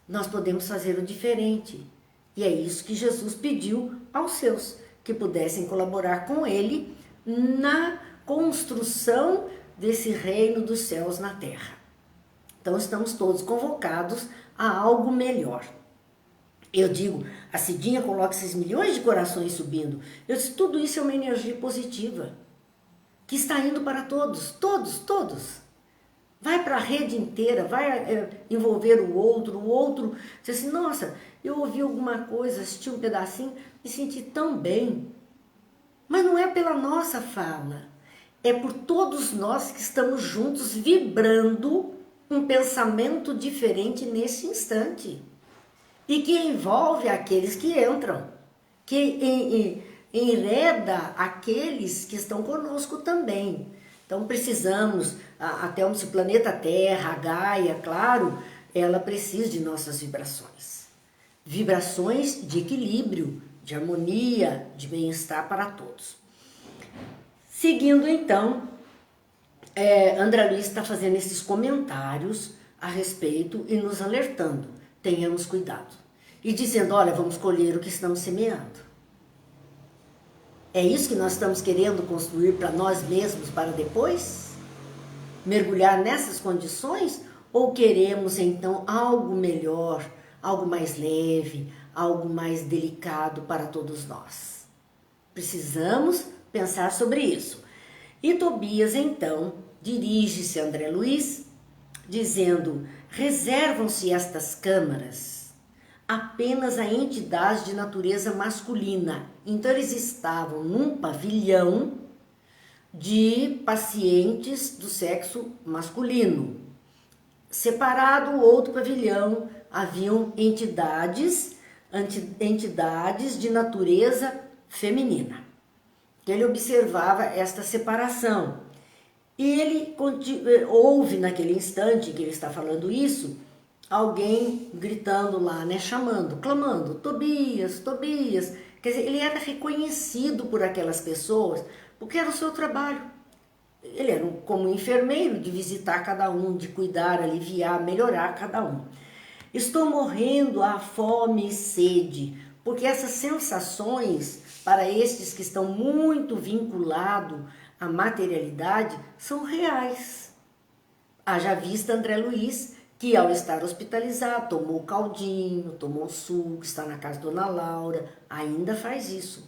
[SPEAKER 1] Nós podemos fazer o diferente. E é isso que Jesus pediu aos seus, que pudessem colaborar com ele na construção desse reino dos céus na terra. Então estamos todos convocados a algo melhor. Eu digo, a Cidinha coloca esses milhões de corações subindo. Eu disse, tudo isso é uma energia positiva, que está indo para todos, todos, todos. Vai para a rede inteira, vai envolver o outro diz assim, nossa, eu ouvi alguma coisa, assisti um pedacinho, me senti tão bem. Mas não é pela nossa fala, é por todos nós que estamos juntos vibrando um pensamento diferente nesse instante. E que envolve aqueles que entram, que enreda aqueles que estão conosco também. Então precisamos, até o planeta Terra, a Gaia, claro, ela precisa de nossas vibrações. Vibrações de equilíbrio, de harmonia, de bem-estar para todos. Seguindo então, André Luiz está fazendo esses comentários a respeito e nos alertando. Tenhamos cuidado. E dizendo, olha, vamos colher o que estamos semeando. É isso que nós estamos querendo construir para nós mesmos para depois? Mergulhar nessas condições? Ou queremos então algo melhor, algo mais leve, algo mais delicado para todos nós? Precisamos pensar sobre isso. E Tobias então dirige-se a André Luiz dizendo, reservam-se estas câmaras apenas a entidades de natureza masculina. Então eles estavam num pavilhão de pacientes do sexo masculino. Separado o outro pavilhão, haviam entidades de natureza feminina. Ele observava esta separação. E ele ouve naquele instante que ele está falando isso, alguém gritando lá, né, chamando, clamando, Tobias, Tobias. Quer dizer, ele era reconhecido por aquelas pessoas, porque era o seu trabalho. Ele era como enfermeiro de visitar cada um, de cuidar, aliviar, melhorar cada um. Estou morrendo à fome e sede, porque essas sensações, para estes que estão muito vinculados à materialidade, são reais. Haja vista André Luiz, que ao estar hospitalizado, tomou caldinho, tomou suco, está na casa da Dona Laura, ainda faz isso.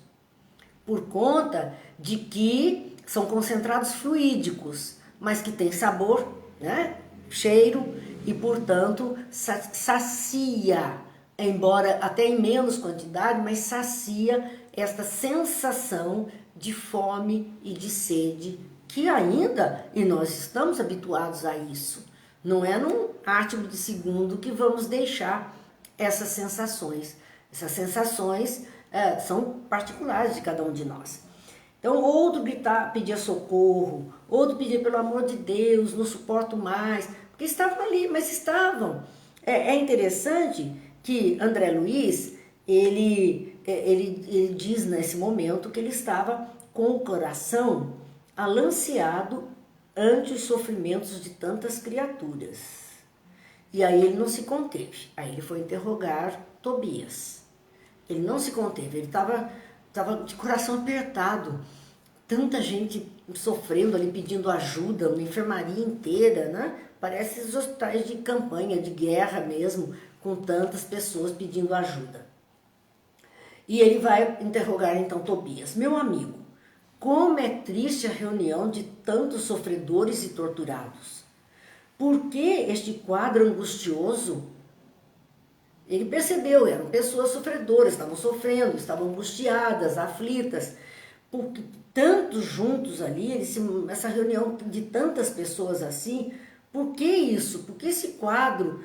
[SPEAKER 1] Por conta de que são concentrados fluídicos, mas que tem sabor, né? Cheiro e, portanto, sacia, embora até em menos quantidade, mas sacia esta sensação de fome e de sede, que ainda, e nós estamos habituados a isso. Não é num átimo de segundo que vamos deixar essas sensações. Essas sensações são particulares de cada um de nós. Então, outro pedia socorro, outro pedia pelo amor de Deus, não suporto mais, porque estavam ali, mas estavam É interessante que André Luiz, ele diz nesse momento que ele estava com o coração alanceado ante os sofrimentos de tantas criaturas. E aí ele não se conteve. Aí ele foi interrogar Tobias. Ele não se conteve, ele estava de coração apertado. Tanta gente sofrendo ali, pedindo ajuda, uma enfermaria inteira, né? Parece os hospitais de campanha, de guerra mesmo, com tantas pessoas pedindo ajuda. E ele vai interrogar então Tobias. Meu amigo, como é triste a reunião de tantos sofredores e torturados. Por que este quadro angustioso? Ele percebeu, eram pessoas sofredoras, estavam sofrendo, estavam angustiadas, aflitas. Porque tantos juntos ali, essa reunião de tantas pessoas assim, por que isso? Por que esse quadro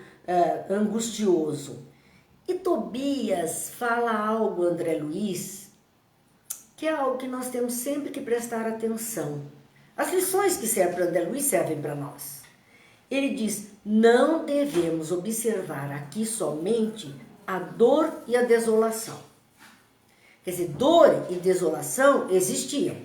[SPEAKER 1] angustioso? E Tobias fala algo, André Luiz, que é algo que nós temos sempre que prestar atenção. As lições que servem para André Luiz servem para nós. Ele diz, não devemos observar aqui somente a dor e a desolação. Quer dizer, dor e desolação existiam.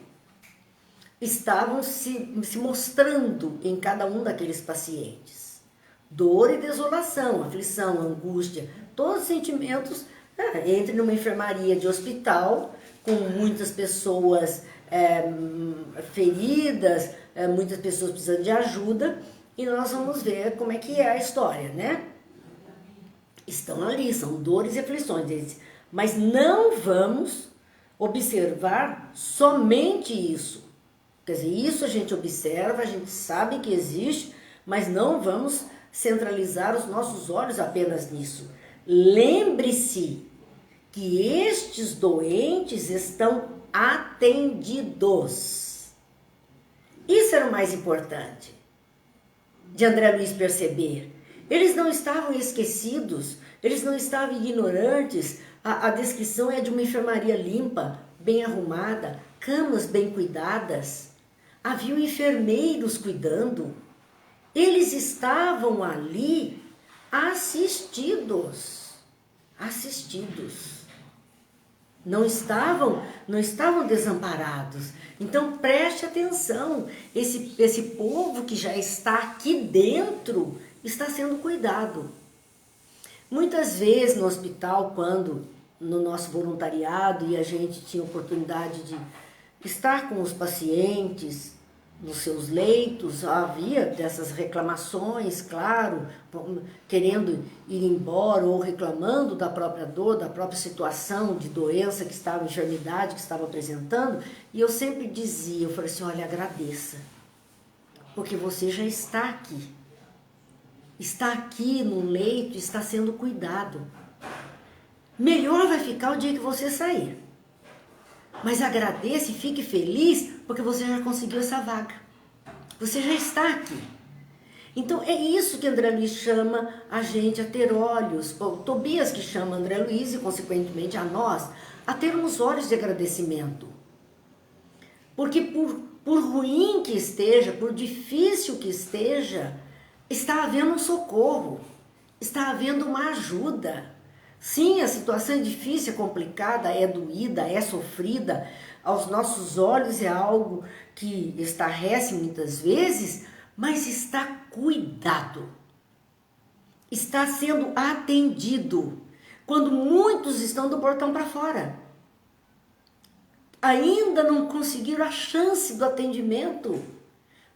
[SPEAKER 1] Estavam se mostrando em cada um daqueles pacientes. Dor e desolação, aflição, angústia, todos os sentimentos. Entre numa enfermaria de hospital, com muitas pessoas feridas, muitas pessoas precisando de ajuda, e nós vamos ver como é que é a história, né? Estão ali, são dores e aflições. Mas não vamos observar somente isso. Quer dizer, isso a gente observa, a gente sabe que existe, mas não vamos centralizar os nossos olhos apenas nisso. Lembre-se que estes doentes estão atendidos. Isso era o mais importante de André Luiz perceber. Eles não estavam esquecidos, eles não estavam ignorantes. A descrição é de uma enfermaria limpa, bem arrumada, camas bem cuidadas. Havia enfermeiros cuidando. Eles estavam ali assistidos. Não estavam desamparados. Então preste atenção, esse povo que já está aqui dentro está sendo cuidado. Muitas vezes no hospital, quando no nosso voluntariado e a gente tinha oportunidade de estar com os pacientes nos seus leitos, havia dessas reclamações, claro, querendo ir embora ou reclamando da própria dor, da própria situação de doença que estava, enfermidade que estava apresentando, e eu sempre dizia, eu falei assim, olha, agradeça, porque você já está aqui no leito, está sendo cuidado. Melhor vai ficar o dia que você sair. Mas agradeça e fique feliz porque você já conseguiu essa vaga. Você já está aqui. Então é isso que André Luiz chama a gente a ter olhos, ou Tobias que chama André Luiz e consequentemente a nós, a termos olhos de agradecimento. Porque por ruim que esteja, por difícil que esteja, está havendo um socorro, está havendo uma ajuda. Sim, a situação é difícil, é complicada, é doída, é sofrida, aos nossos olhos é algo que estarrece muitas vezes, mas está cuidado, está sendo atendido, quando muitos estão do portão para fora. Ainda não conseguiram a chance do atendimento.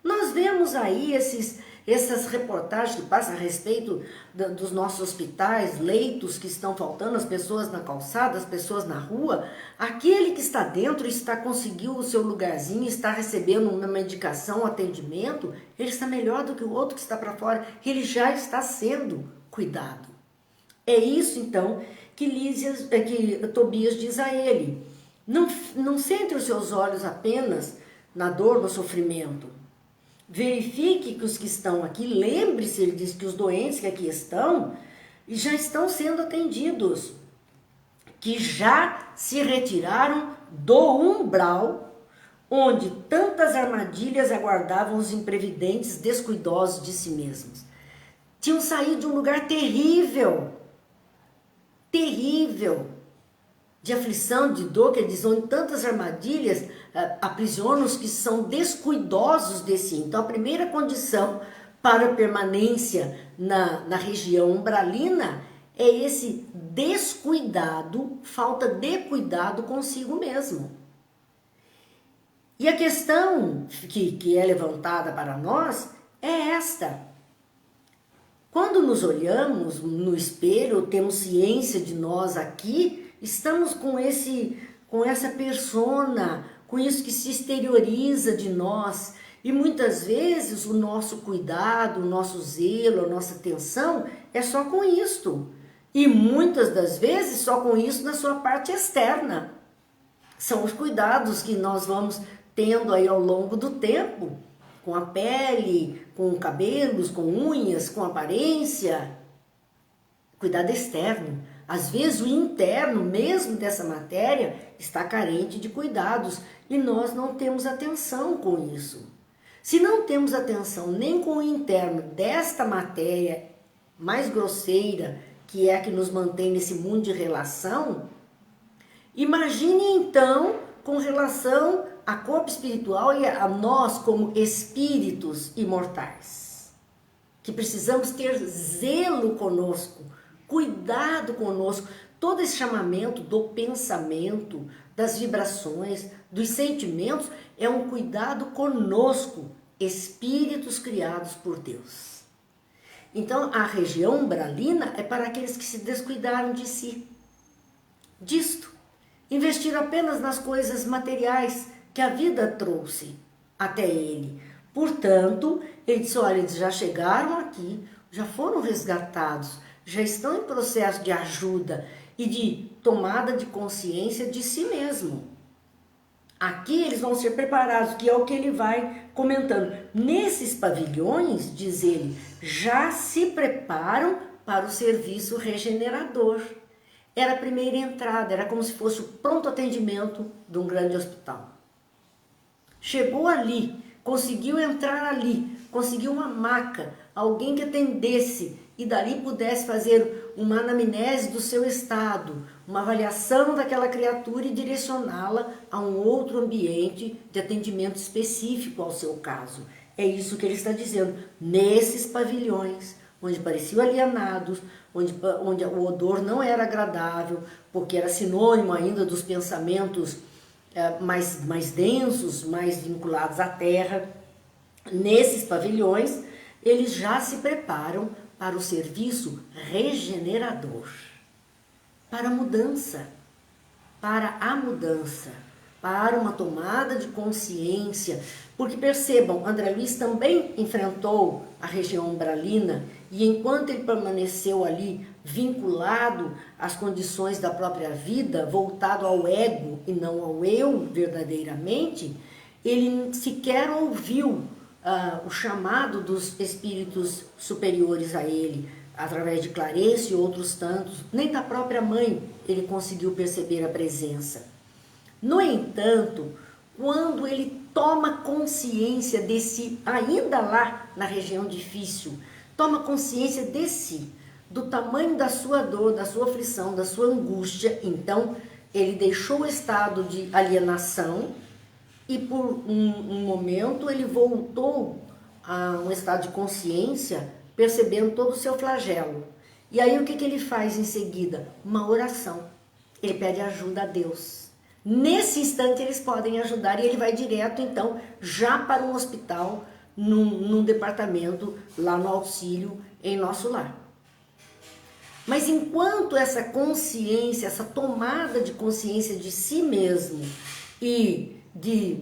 [SPEAKER 1] Nós vemos aí essas reportagens que passam a respeito dos nossos hospitais, leitos que estão faltando, as pessoas na calçada, as pessoas na rua. Aquele que está dentro conseguiu o seu lugarzinho, está recebendo uma medicação, um atendimento, ele está melhor do que o outro que está para fora, ele já está sendo cuidado. É isso então que Tobias diz a ele. Não centre os seus olhos apenas na dor, no sofrimento. Verifique que os que estão aqui, lembre-se, ele diz que os doentes que aqui estão, já estão sendo atendidos, que já se retiraram do umbral, onde tantas armadilhas aguardavam os imprevidentes descuidosos de si mesmos. tinham saído de um lugar terrível, terrível, de aflição, de dor, que eles onde tantas armadilhas aprisionam os que são descuidosos de si. Então, a primeira condição para a permanência na região umbralina é esse descuidado, falta de cuidado consigo mesmo. E a questão que é levantada para nós é esta. Quando nos olhamos no espelho, temos ciência de nós aqui, estamos com essa persona, com isso que se exterioriza de nós. E muitas vezes o nosso cuidado, o nosso zelo, a nossa atenção é só com isto. E muitas das vezes só com isso na sua parte externa. São os cuidados que nós vamos tendo aí ao longo do tempo, com a pele, com cabelos, com unhas, com aparência. Cuidado externo. Às vezes o interno, mesmo dessa matéria, está carente de cuidados e nós não temos atenção com isso. Se não temos atenção nem com o interno desta matéria mais grosseira, que é a que nos mantém nesse mundo de relação, imagine então com relação a corpo espiritual e a nós como espíritos imortais, que precisamos ter zelo conosco, cuidado conosco. Todo esse chamamento do pensamento, das vibrações, dos sentimentos é um cuidado conosco, espíritos criados por Deus. Então a região umbralina é para aqueles que se descuidaram de si, disto, investiram apenas nas coisas materiais que a vida trouxe até ele. Portanto, ele disse, olha, eles já chegaram aqui, já foram resgatados, já estão em processo de ajuda e de tomada de consciência de si mesmo. Aqui eles vão ser preparados, que é o que ele vai comentando. Nesses pavilhões, diz ele, já se preparam para o serviço regenerador. Era a primeira entrada, era como se fosse o pronto atendimento de um grande hospital. Chegou ali, conseguiu entrar ali, conseguiu uma maca, alguém que atendesse e dali pudesse fazer uma anamnese do seu estado, uma avaliação daquela criatura e direcioná-la a um outro ambiente de atendimento específico ao seu caso. É isso que ele está dizendo. Nesses pavilhões, onde pareciam alienados, onde o odor não era agradável, porque era sinônimo ainda dos pensamentos mais densos, mais vinculados à terra, nesses pavilhões, eles já se preparam para o serviço regenerador, para a mudança, para uma tomada de consciência, porque percebam, André Luiz também enfrentou a região umbralina e enquanto ele permaneceu ali vinculado às condições da própria vida, voltado ao ego e não ao eu verdadeiramente, ele sequer ouviu o chamado dos espíritos superiores a ele, através de Clarencio e outros tantos, nem da própria mãe ele conseguiu perceber a presença. No entanto, quando ele toma consciência de si, ainda lá na região difícil, toma consciência de si, do tamanho da sua dor, da sua aflição, da sua angústia, então ele deixou o estado de alienação e por um momento ele voltou a um estado de consciência, percebendo todo o seu flagelo. E aí o que ele faz em seguida? Uma oração. Ele pede ajuda a Deus. Nesse instante eles podem ajudar e ele vai direto então já para um hospital, num departamento lá no auxílio em nosso lar. Mas enquanto essa consciência, essa tomada de consciência de si mesmo e de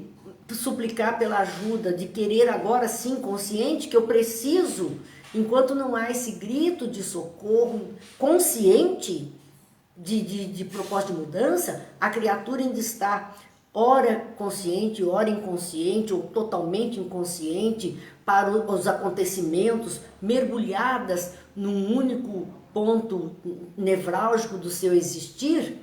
[SPEAKER 1] suplicar pela ajuda, de querer agora sim consciente que eu preciso, enquanto não há esse grito de socorro consciente de propósito de mudança, a criatura ainda está ora consciente, ora inconsciente ou totalmente inconsciente para os acontecimentos, mergulhadas num único ponto nevrálgico do seu existir,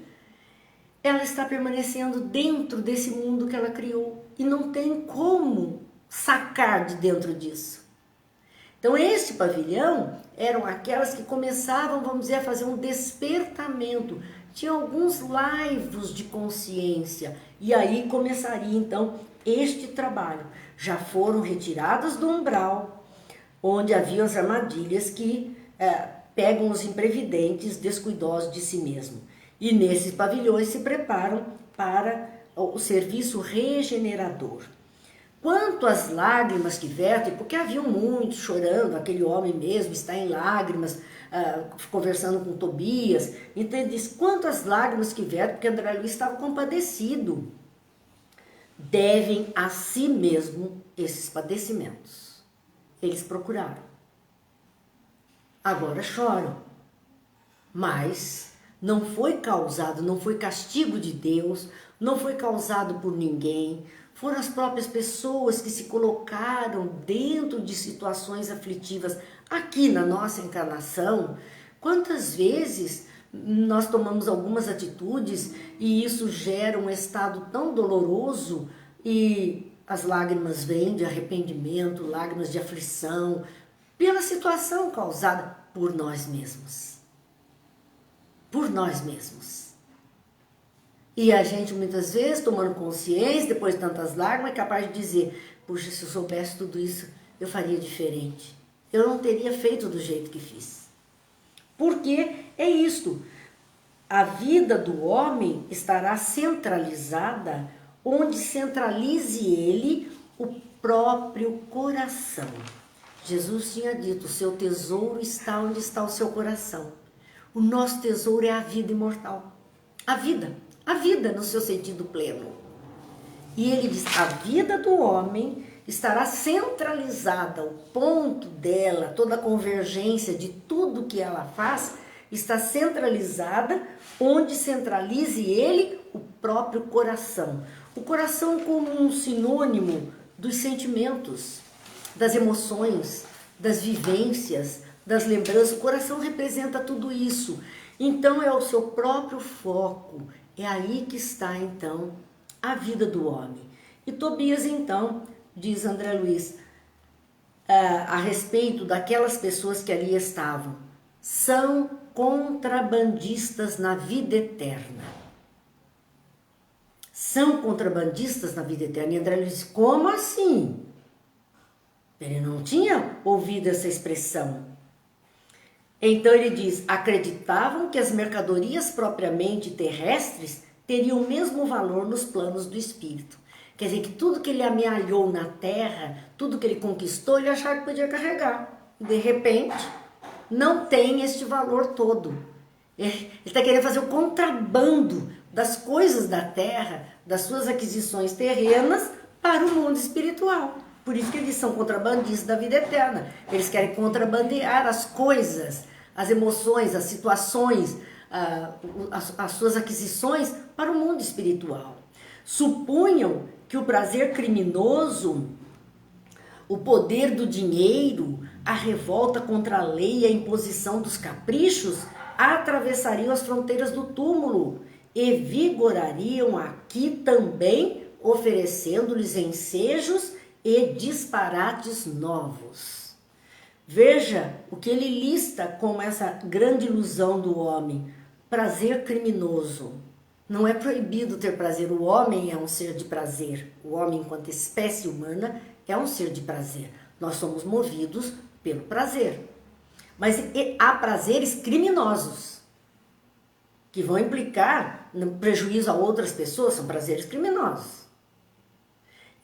[SPEAKER 1] ela está permanecendo dentro desse mundo que ela criou e não tem como sacar de dentro disso. Então este pavilhão eram aquelas que começavam, vamos dizer, a fazer um despertamento. Tinha alguns laivos de consciência e aí começaria então este trabalho. Já foram retiradas do umbral, onde havia as armadilhas que pegam os imprevidentes, descuidosos de si mesmo. E nesses pavilhões se preparam para o serviço regenerador. Quanto às lágrimas que vertem, porque haviam muitos chorando, aquele homem mesmo está em lágrimas, conversando com Tobias, então ele diz, quanto às lágrimas que vertem, porque André Luiz estava compadecido, devem a si mesmo esses padecimentos. Eles procuraram. Agora choram, mas não foi causado, não foi castigo de Deus, não foi causado por ninguém, foram as próprias pessoas que se colocaram dentro de situações aflitivas aqui na nossa encarnação. Quantas vezes nós tomamos algumas atitudes e isso gera um estado tão doloroso e as lágrimas vêm de arrependimento, lágrimas de aflição, pela situação causada por nós mesmos. Por nós mesmos. E a gente muitas vezes, tomando consciência, depois de tantas lágrimas, é capaz de dizer, puxa, se eu soubesse tudo isso, eu faria diferente. Eu não teria feito do jeito que fiz. Porque é isto, a vida do homem estará centralizada onde centralize ele o próprio coração. Jesus tinha dito, o seu tesouro está onde está o seu coração. O nosso tesouro é a vida imortal. A vida no seu sentido pleno. E ele diz, a vida do homem estará centralizada, o ponto dela, toda a convergência de tudo que ela faz, está centralizada onde centralize ele o próprio coração. O coração como um sinônimo dos sentimentos, das emoções, das vivências, das lembranças. O coração representa tudo isso. Então é o seu próprio foco. É aí que está então a vida do homem. E Tobias então, diz André Luiz, a respeito daquelas pessoas que ali estavam, são contrabandistas na vida eterna. São contrabandistas na vida eterna. E André Luiz diz, como assim? Ele não tinha ouvido essa expressão. Então ele diz, acreditavam que as mercadorias propriamente terrestres teriam o mesmo valor nos planos do espírito. Quer dizer que tudo que ele amealhou na terra, tudo que ele conquistou, ele achava que podia carregar. De repente, não tem este valor todo. Ele está querendo fazer o contrabando das coisas da terra, das suas aquisições terrenas, para o mundo espiritual. Por isso que eles são contrabandistas da vida eterna. Eles querem contrabandear as coisas, as emoções, as situações, as suas aquisições para o mundo espiritual. Supunham que o prazer criminoso, o poder do dinheiro, a revolta contra a lei e a imposição dos caprichos atravessariam as fronteiras do túmulo e vigorariam aqui também, oferecendo-lhes ensejos e disparates novos. Veja o que ele lista como essa grande ilusão do homem, prazer criminoso. Não é proibido ter prazer, o homem é um ser de prazer, o homem enquanto espécie humana é um ser de prazer. Nós somos movidos pelo prazer, mas há prazeres criminosos, que vão implicar no prejuízo a outras pessoas, são prazeres criminosos.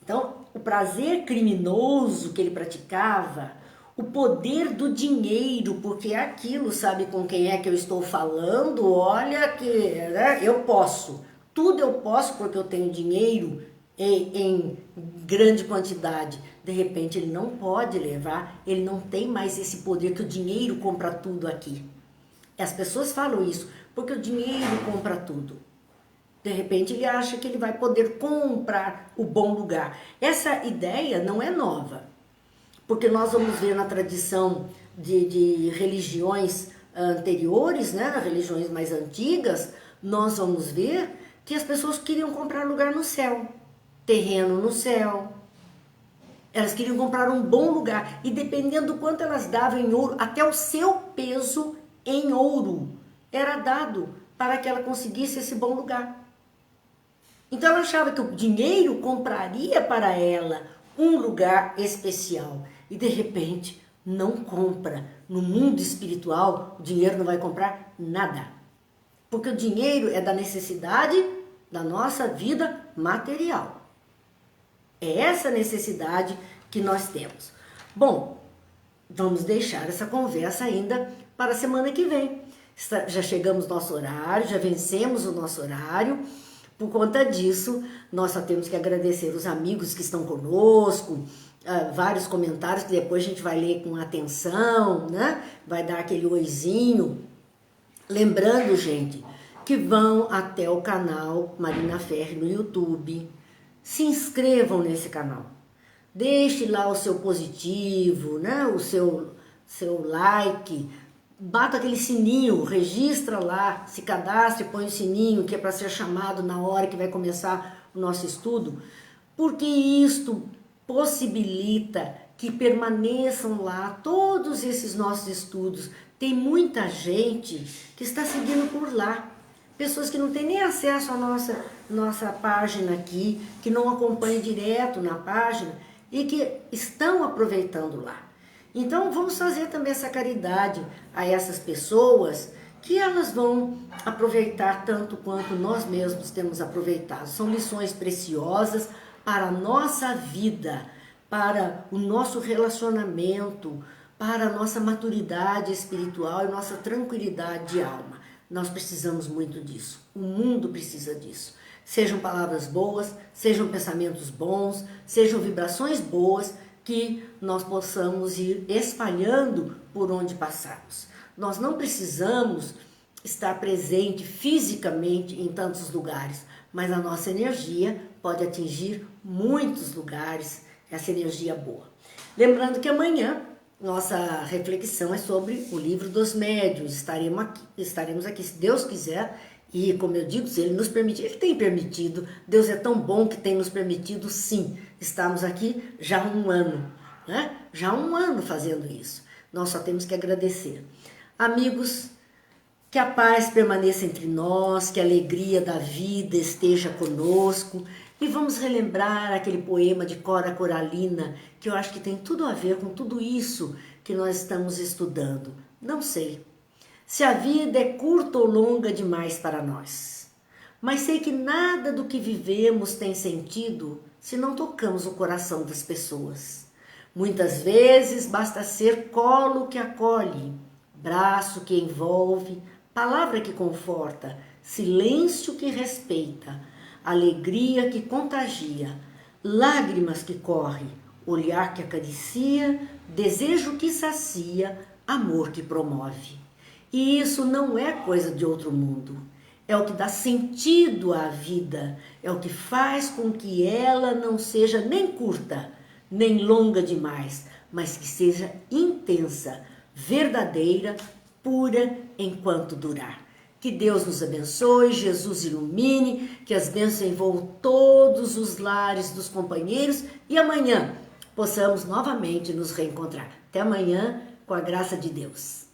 [SPEAKER 1] Então, o prazer criminoso que ele praticava, o poder do dinheiro, porque é aquilo, sabe com quem é que eu estou falando? Olha que eu posso, tudo eu posso porque eu tenho dinheiro em grande quantidade. De repente ele não pode levar, ele não tem mais esse poder que o dinheiro compra tudo aqui. As pessoas falam isso, porque o dinheiro compra tudo. De repente ele acha que ele vai poder comprar o bom lugar. Essa ideia não é nova, porque nós vamos ver na tradição de religiões anteriores, né, religiões mais antigas, nós vamos ver que as pessoas queriam comprar lugar no céu, terreno no céu, Elas queriam comprar um bom lugar e dependendo do quanto elas davam em ouro, até o seu peso em ouro era dado para que ela conseguisse esse bom lugar. Então ela achava que o dinheiro compraria para ela um lugar especial e de repente não compra. No mundo espiritual, o dinheiro não vai comprar nada. Porque o dinheiro é da necessidade da nossa vida material. É essa necessidade que nós temos. Bom, vamos deixar essa conversa ainda para a semana que vem. Já chegamos no nosso horário, já vencemos o nosso horário. Por conta disso, nós só temos que agradecer os amigos que estão conosco, vários comentários que depois a gente vai ler com atenção, né? Vai dar aquele oizinho. Lembrando, gente, que vão até o canal Marina Ferri no YouTube. Se inscrevam nesse canal. Deixe lá o seu positivo, né? O seu like. Bata aquele sininho, registra lá, se cadastre, põe o sininho que é para ser chamado na hora que vai começar o nosso estudo, porque isto possibilita que permaneçam lá todos esses nossos estudos. Tem muita gente que está seguindo por lá, pessoas que não têm nem acesso à nossa página aqui, que não acompanham direto na página e que estão aproveitando lá. Então vamos fazer também essa caridade a essas pessoas que elas vão aproveitar tanto quanto nós mesmos temos aproveitado. São lições preciosas para a nossa vida, para o nosso relacionamento, para a nossa maturidade espiritual e nossa tranquilidade de alma. Nós precisamos muito disso, o mundo precisa disso. Sejam palavras boas, sejam pensamentos bons, sejam vibrações boas, que nós possamos ir espalhando por onde passarmos. Nós não precisamos estar presente fisicamente em tantos lugares, mas a nossa energia pode atingir muitos lugares, essa energia boa. Lembrando que amanhã nossa reflexão é sobre o livro dos médiuns. Estaremos aqui, se Deus quiser, e como eu digo, se Ele nos permitir, Ele tem permitido, Deus é tão bom que tem nos permitido sim. Estamos aqui já há um ano, né? Já há um ano fazendo isso. Nós só temos que agradecer. Amigos, que a paz permaneça entre nós, que a alegria da vida esteja conosco. E vamos relembrar aquele poema de Cora Coralina, que eu acho que tem tudo a ver com tudo isso que nós estamos estudando. Não sei se a vida é curta ou longa demais para nós, mas sei que nada do que vivemos tem sentido se não tocamos o coração das pessoas. Muitas vezes basta ser colo que acolhe, braço que envolve, palavra que conforta, silêncio que respeita, alegria que contagia, lágrimas que correm, olhar que acaricia, desejo que sacia, amor que promove. E isso não é coisa de outro mundo. É o que dá sentido à vida, é o que faz com que ela não seja nem curta, nem longa demais, mas que seja intensa, verdadeira, pura enquanto durar. Que Deus nos abençoe, Jesus ilumine, que as bênçãos envolvam todos os lares dos companheiros e amanhã possamos novamente nos reencontrar. Até amanhã, com a graça de Deus.